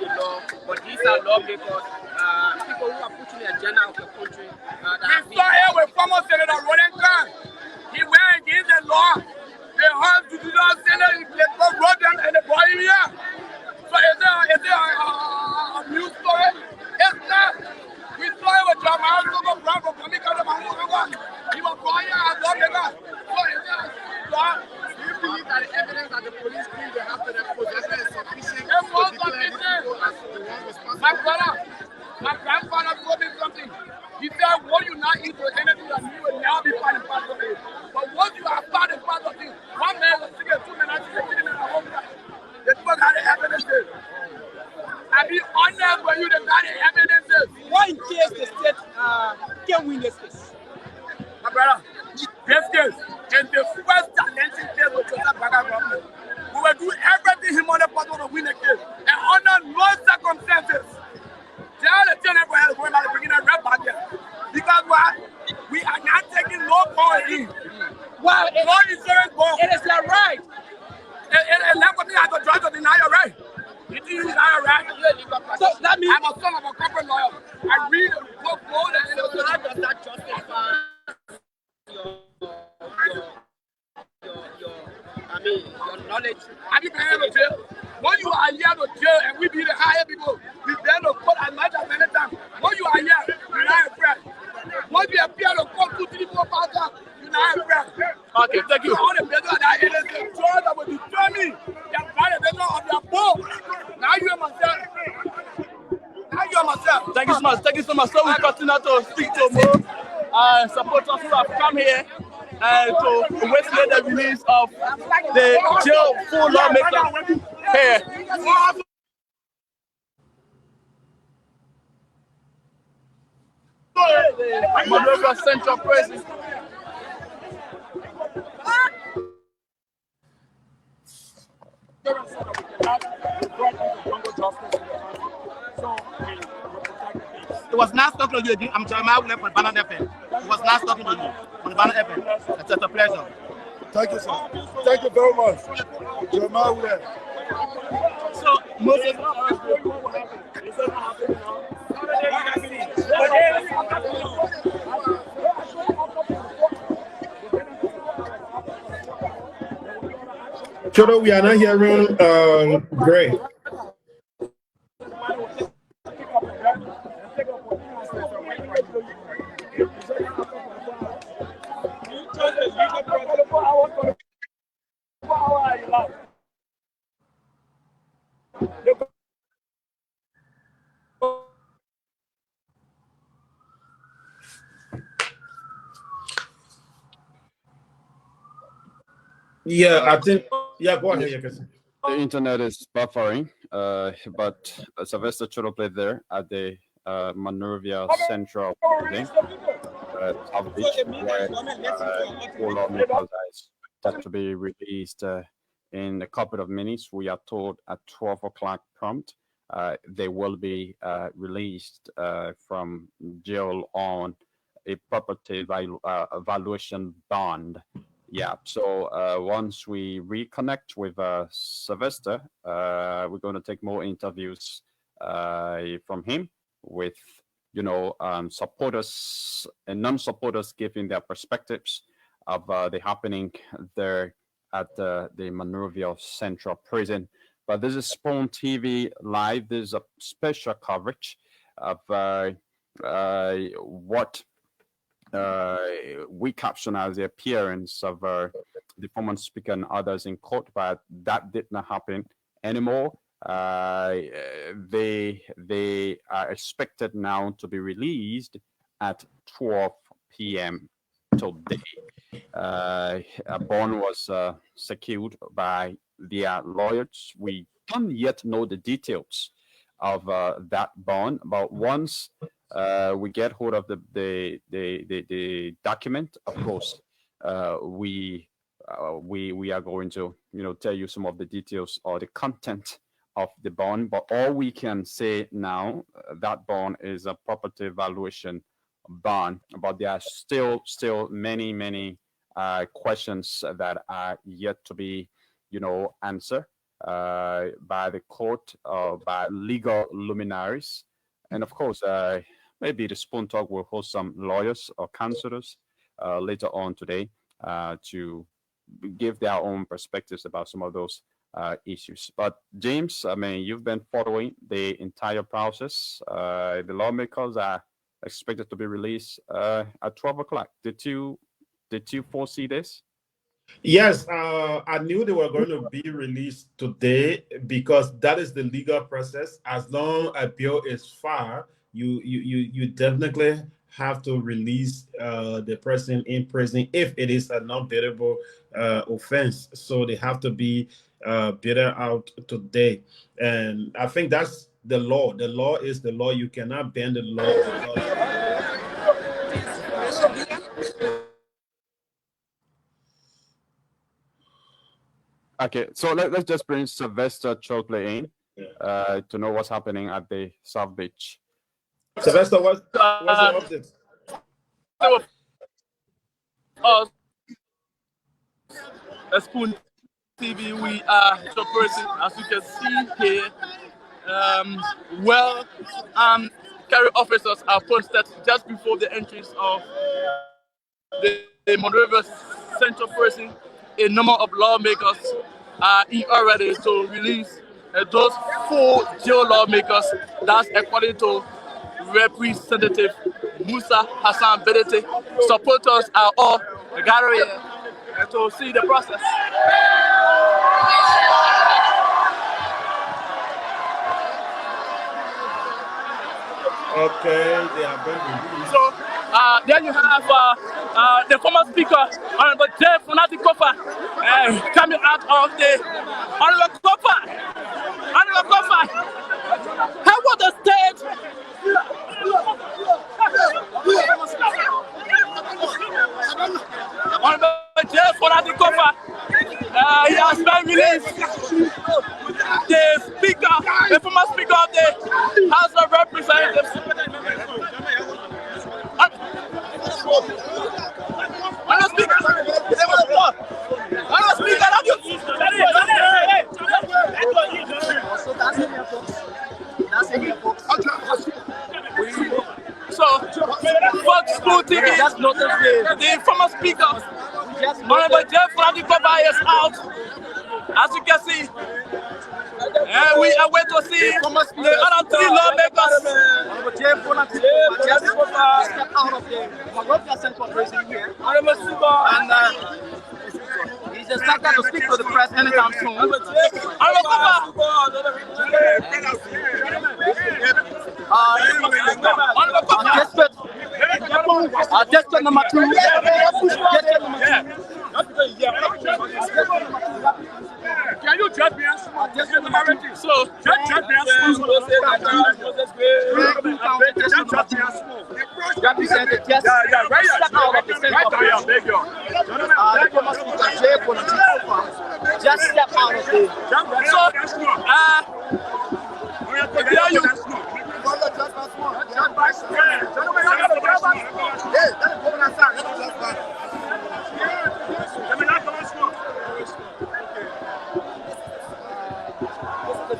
but these are lawmakers, people who are pushing the agenda of the country. We saw here with former Senator Roland Khan. He went against the law. They have to do not send it, they brought them and they brought him here. So is there a new story? It's not. We saw it with Jamal Sogo Brown from Kamika Mahmoud. He was brought here as lawmaker. So is there a law? Do you believe that the evidence that the police bring they have to their possession is sufficient It was to declare these sufficient. people as the ones responsible? My brother, my grandfather told me something. He said, what you not eat with anything that you will now be part and parcel of it. But once you are part and parcel of it, one man will stick it, 2 men are sitting in the home. The people got the evidences. I be honest with you, they got the evidences. What in case the state can win this case? My brother, this case is the first challenging case with Joseph Baga government. We will do everything humanly possible to win the case. And under no circumstances, tell the children for help going back to bringing a red back here. Because why? We are not taking no ball in. Well, No insurance ball. it is your right. And let me have to try to deny your right. You think you deny your right? So that means I'm a son of a corporate lawyer. I read the book more than So how does that justify your knowledge? have you been able to jail? When you are here to jail and we be the higher people, we been to court as much as many times. When you are here, you're not a friend. When you appear to court 2, 3, 4, 5 times, you're not a friend. Okay, thank you. All the better that it is the judge that will determine the better of your book. Now you are myself. Now you are myself. Thank you so much. Thank you so much. So we continue to speak to more supporters who have come here to witness the release of the jail full lawmakers here. The Monrovia Central Prison. It was last talking to you. I'm Jeremiah William from Banana FM. It was last talking to you on Banana FM. It's a pleasure. Thank you, sir. Thank you very much. Jeremiah William. So, Moses, Chodo, we are not hearing Gray. Yeah, I think. Yeah, go ahead. The internet is buffering, but Sylvester Chodo played there at the Monrovia Central building, South Beach, where all lawmakers are expected to be released in a couple of minutes. We are told at 12 o'clock prompt. They will be released from jail on a property valuation bond. Yeah, so once we reconnect with Sylvester, we're going to take more interviews from him with, supporters and non-supporters giving their perspectives of the happening there at the Monrovia Central Prison. But this is Spawn TV Live. There's a special coverage of what we caption as the appearance of the former speaker and others in court, but that did not happen anymore. They are expected now to be released at 12 p.m. today. A bond was secured by their lawyers. We don't yet know the details of that bond, but once we get hold of the document, of course, we are going to tell you some of the details or the content of the bond. But all we can say now, that bond is a property valuation bond. But there are still many questions that are yet to be answered by the court or by legal luminaries. And of course, maybe the Spoon Talk will host some lawyers or counselors later on today to give their own perspectives about some of those issues. But James, I mean, you've been following the entire process. The lawmakers are expected to be released at 12 o'clock. Did you foresee this? Yes, I knew they were going to be released today because that is the legal process. As long as a bill is filed, you definitely have to release the person in prison if it is a non-bailable offense. So they have to be bailed out today, and I think that's the law. The law is the law. You cannot bend the law. Okay, so let's just bring Sylvester Chodo in to know what's happening at the South Beach. Sylvester, what's the update? A Spoon TV, we are the person, as you can see here. Carry officers are posted just before the entrance of the Monrovia Central Prison. A number of lawmakers are in already to release those 4 jail lawmakers. That's according to Representative Musa Hassan Bedete. Supporters are all gathering to see the process. Okay, they are very good. So then you have the former speaker, Honorable Koffa, coming out of the Honorable Koffa. Honorable Koffa, how was the state? Honorable Koffa, he has been released. The former speaker of the House of Representatives. So, Fox School TV, the former speaker, Honorable Jeff Koffa is out. As you can see, and we are waiting to see the other three lawmakers. Step out of the Monrovia Central Prison here. And he's expected to speak to the press anytime soon. District number 2. Can you judge me as So, represented just step out of the central prison. Just step out of the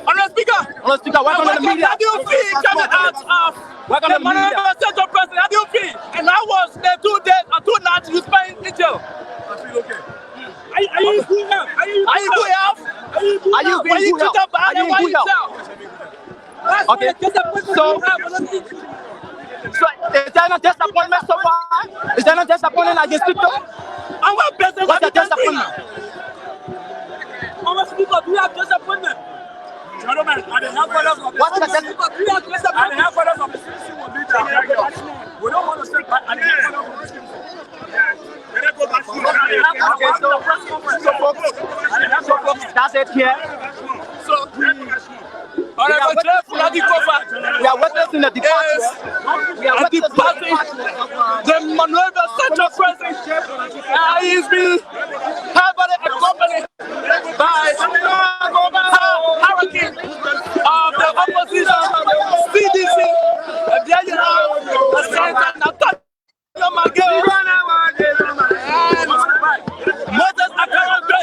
Honorable Speaker, welcome to the media. How do you feel coming out of the Monrovia Central Prison? How do you feel? And how was the 2 days or 2 nights you spent in jail? I feel okay. Are you good now? Are you good health? Are you treated bad? Why you tell? Okay, so is there no disappointment so far? Is there no disappointment against people? And what business What's the disappointment? Honorable Speaker, do you have disappointment? Gentlemen, and the headquarters of the CDC will be there. We don't want to stay back at the headquarters of the CDC. Okay, that's it here. So, Honorable Koffa, we are witnessing the departure. We are witnessing the Monrovia Central Prison. He's been heavily accompanied by hurricane of the opposition, CDC, and there you have the Senator Nathaniel Magel and Moses Akarangbe.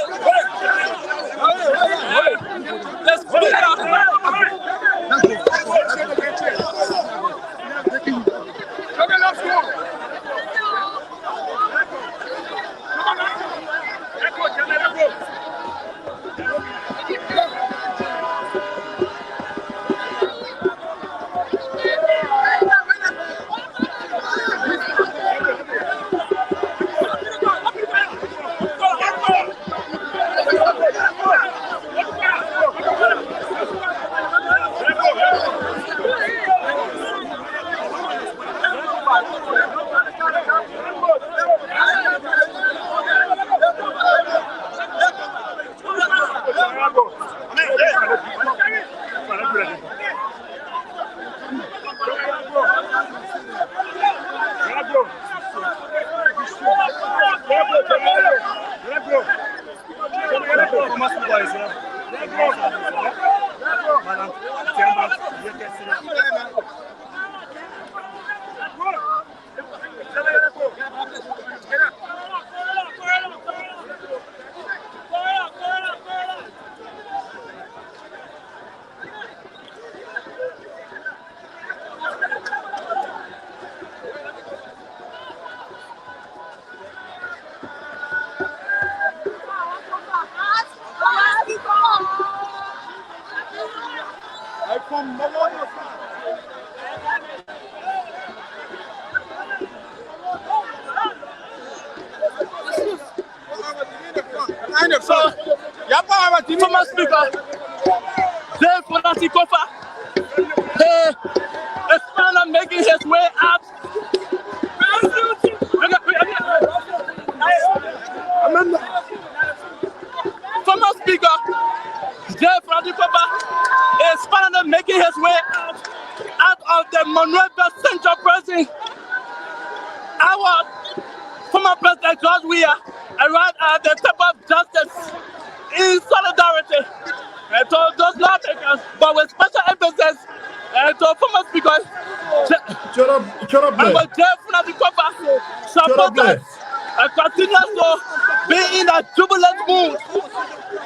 The Speaker. Former Speaker, Koffa, is trying to make Speaker, Jeff Koffa, is finally making his way out of the Monrovia Central Prison. Our former President George Weah arrived at the top of justice in solidarity to those lawmakers, but with special emphasis to former speakers. Shut up, And Blair. with Jeff Koffa supporters continues to be in a jubilant mood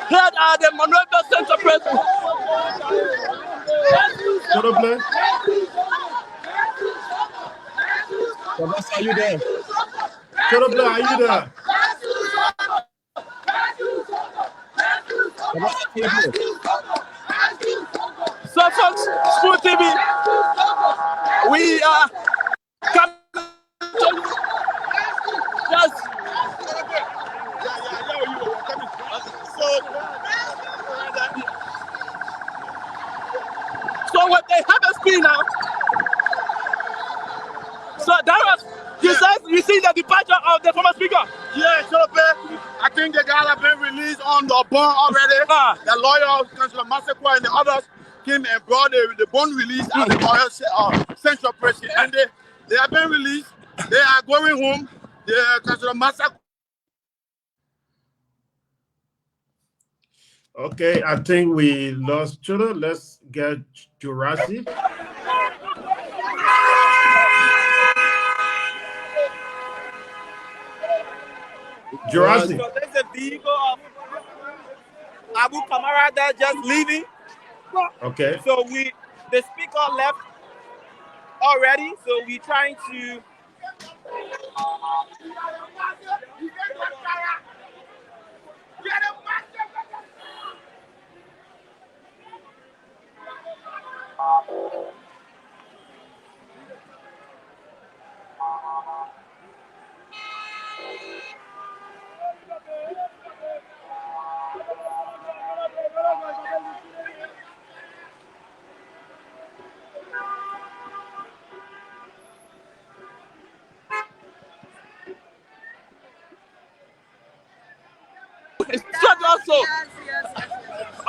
here at the Monrovia Central Prison. Shut up, Blair. Professor, are you there? Shut up, Blair. Are you there? So, folks, School TV, we are coming to just. So what they have us be now. So that was, you said you see the departure of the former speaker. Yeah, so I think the guy have been released on the bond already. The lawyer, Councillor Massacre, and the others came and brought the bond release at the lawyer central prison, and they have been released. They are going home. The Councillor Massacre. Okay, I think we lost Chuda. Let's get Jurassic. Jurassic. So there's a vehicle of Abu Kamara that's just leaving. Okay. So the speaker left already. So we're trying to. It's also.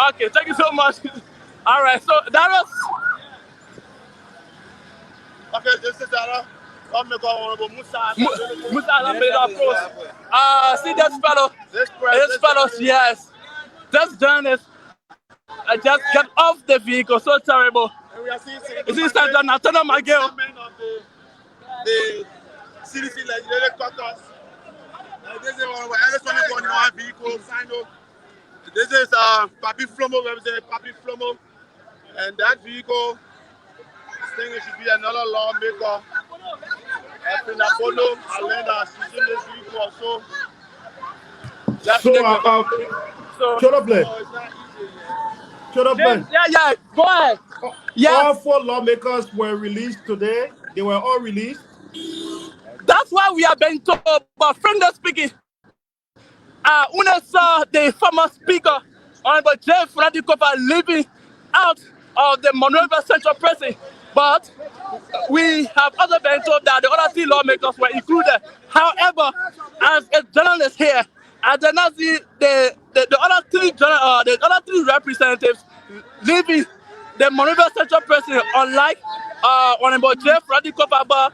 Okay, thank you so much. All right, so that was. Okay, this is Dara. Musa. See this fellow. This fellow, yes. This journalist just get off the vehicle. So terrible. You see, Sergeant Natana Magel. The CDC legislative caucus. This is one vehicle. This is Papi Flomo, representative Papi Flomo, and that vehicle. I think it should be another lawmaker. Apollo, Alenda, she's in this vehicle also. Shut up, Blair. Shut up, Blair. Yeah, go ahead. Yes. All 4 lawmakers were released today. They were all released. That's why we have been told, but friendly speaking, when I saw the former speaker, Honorable Jeff Koffa, leaving out of the Monrovia Central Prison, but we have also been told that the other 3 lawmakers were included. However, as a journalist here, I did not see the other three representatives leaving the Monrovia Central Prison, unlike Honorable Jeff Koffa, but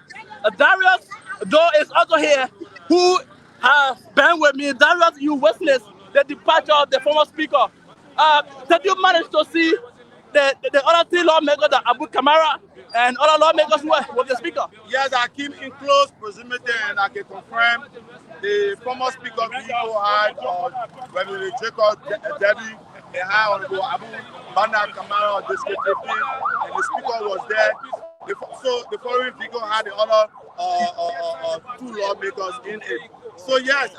Darius, though, is also here, who has been with me. Darius, you witnessed the departure of the former speaker. Did you manage to see the other 3 lawmakers, Abu Kamara and other lawmakers who were with the speaker? Yes, I came in close proximity and I can confirm the former speaker vehicle had Reverend Jacob Debbie, and had Honorable Abu Bana Kamara, the and the speaker was there. So the foreign vehicle had the other 2 lawmakers in it. So yes,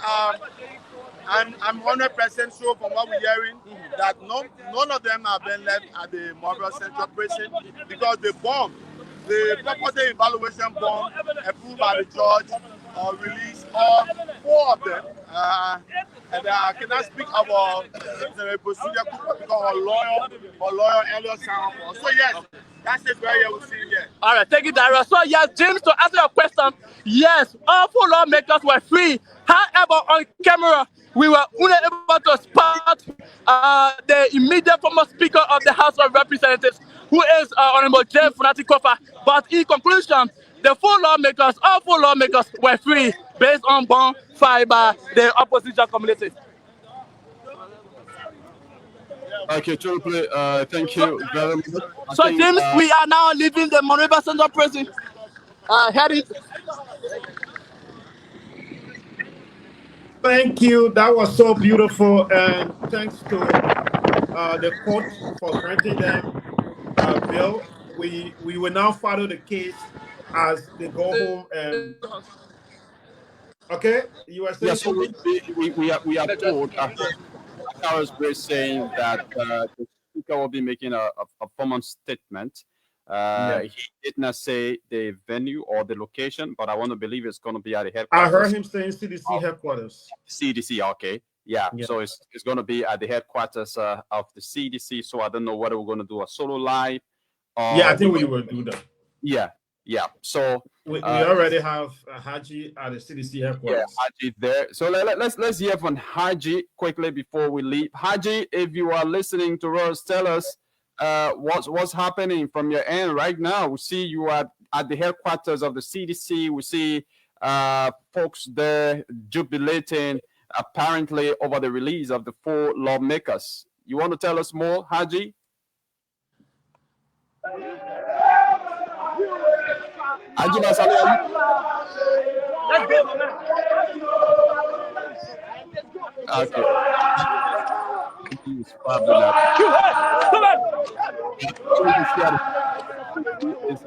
I'm 100% sure from what we're hearing that none of them have been left at the Monrovia Central Prison because the property evaluation bond approved by the judge released all 4 of them. And I cannot speak about the procedure because our lawyer earlier signed for. So yes, that's it where you will see here. All right, thank you, Darius. So yes, James, to answer your question, yes, all 4 lawmakers were free. However, on camera, we were unable to spot the immediate former Speaker of the House of Representatives, who is Honorable J. Funati Koffa. But in conclusion, the all four lawmakers were free based on bond filed by the opposition community. Okay, Triple, thank So, you very much. I so think James, we are now leaving the Monrovia Central Prison. Heading. Thank you. That was so beautiful, and thanks to the court for granting them bail. We will now follow the case as they go home. And okay, you were yeah, saying so something. we are told. I heard Carlos Gray saying that the speaker will be making a formal statement. Yeah, He did not say the venue or the location, but I want to believe it's going to be at the I heard headquarters him saying CDC headquarters. CDC. Okay, yeah. Yeah, So it's going to be at the headquarters of the CDC. So I don't know whether we're going to do a solo live yeah, I or think we will do that. yeah. So We already have Haji at the CDC headquarters. Haji there. So let's hear from Haji quickly before we leave. Haji, if you are listening to us, tell us what's happening from your end right now. We see you are at the headquarters of the CDC. We see folks there jubilating apparently over the release of the 4 lawmakers. You want to tell us more, Haji? Haji Masale, Let's go, man. okay. He's probably not. Is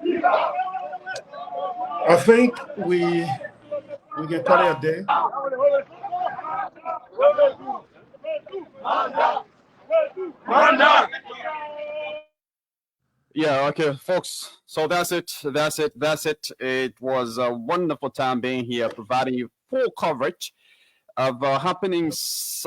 you know, I think we can call it a day. yeah, okay, folks. So that's it. It was a wonderful time being here, providing you full coverage of happenings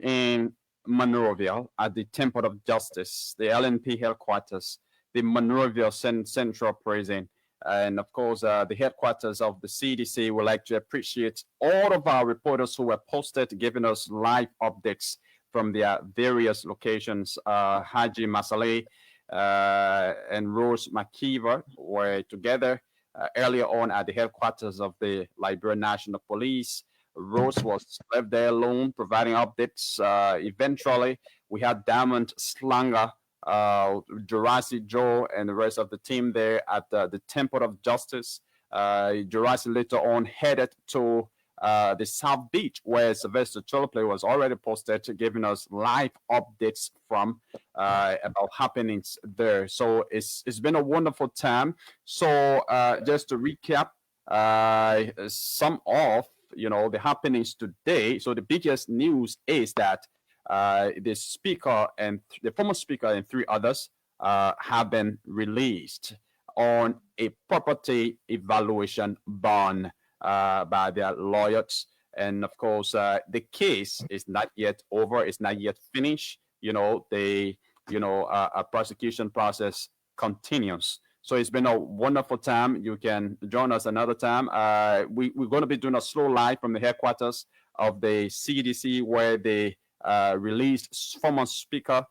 in Monrovia at the Temple of Justice, the LNP headquarters, the Monrovia Central Prison, and of course, the headquarters of the CDC. Would like to appreciate all of our reporters who were posted, giving us live updates from their various locations. Haji Masale and Rose McKeever were together earlier on at the headquarters of the Liberian National Police. Rose was left there alone, providing updates. Eventually, we had Diamond Slanger, Jurassic Joe, and the rest of the team there at the Temple of Justice. Jurassic later on headed to the South Beach, where Sylvester Choloplay was already posted, giving us live updates from about happenings there. So it's been a wonderful time. So just to recap, some of the happenings today. So the biggest news is that the speaker and the former speaker and 3 others have been released on a property evaluation bond by their lawyers. And of course, the case is not yet over. It's not yet finished. A prosecution process continues. So it's been a wonderful time. You can join us another time. We're going to be doing a slow live from the headquarters of the CDC, where the released former speaker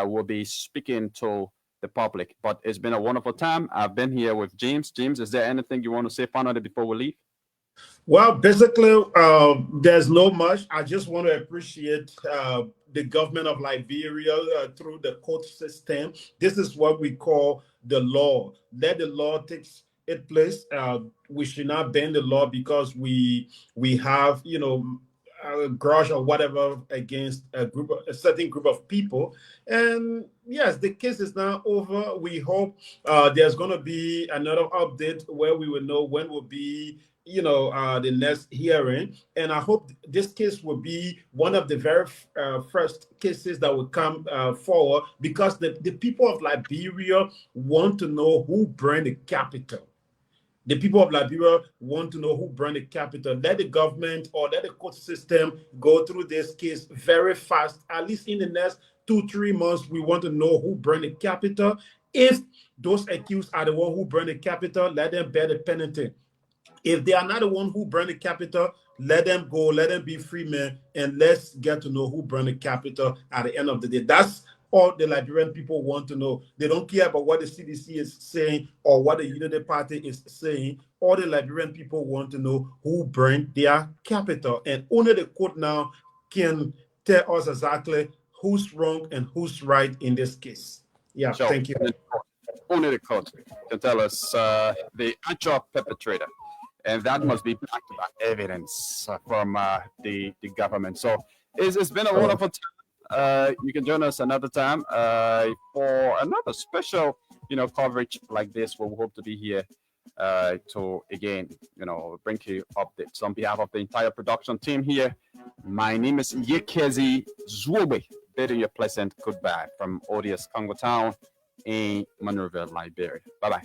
will be speaking to the public. But it's been a wonderful time. I've been here with James. James, is there anything you want to say finally before we leave? Well, basically, there's no much. I just want to appreciate the government of Liberia through the court system. This is what we call the law. Let the law take its place. We should not bend the law because we have, a grudge or whatever against a certain group of people. And yes, the case is now over. We hope there's going to be another update where we will know when will be the next hearing. And I hope this case will be one of the very first cases that will come forward, because the people of Liberia want to know who burned the Capitol. The people of Liberia want to know who burned the Capitol. Let the government or let the court system go through this case very fast. At least in the next 2-3 months, we want to know who burned the Capitol. If those accused are the one who burned the Capitol, let them bear the penalty. If they are not the one who burned the Capitol, let them go, let them be free men, and let's get to know who burned the Capitol at the end of the day. That's all the Liberian people want to know. They don't care about what the CDC is saying or what the Unity Party is saying. All the Liberian people want to know who burned their Capitol. And only the court now can tell us exactly who's wrong and who's right in this case. Yeah, So, thank you. only the court can tell us the actual perpetrator. And that must be back-to-back evidence from the government. So it's been a wonderful time. You can join us another time for another special, coverage like this. We hope to be here to again, bring you updates on behalf of the entire production team here. My name is Yekezi Zwobe, bidding you a pleasant goodbye from ODS Congo Town in Monrovia, Liberia. Bye-bye.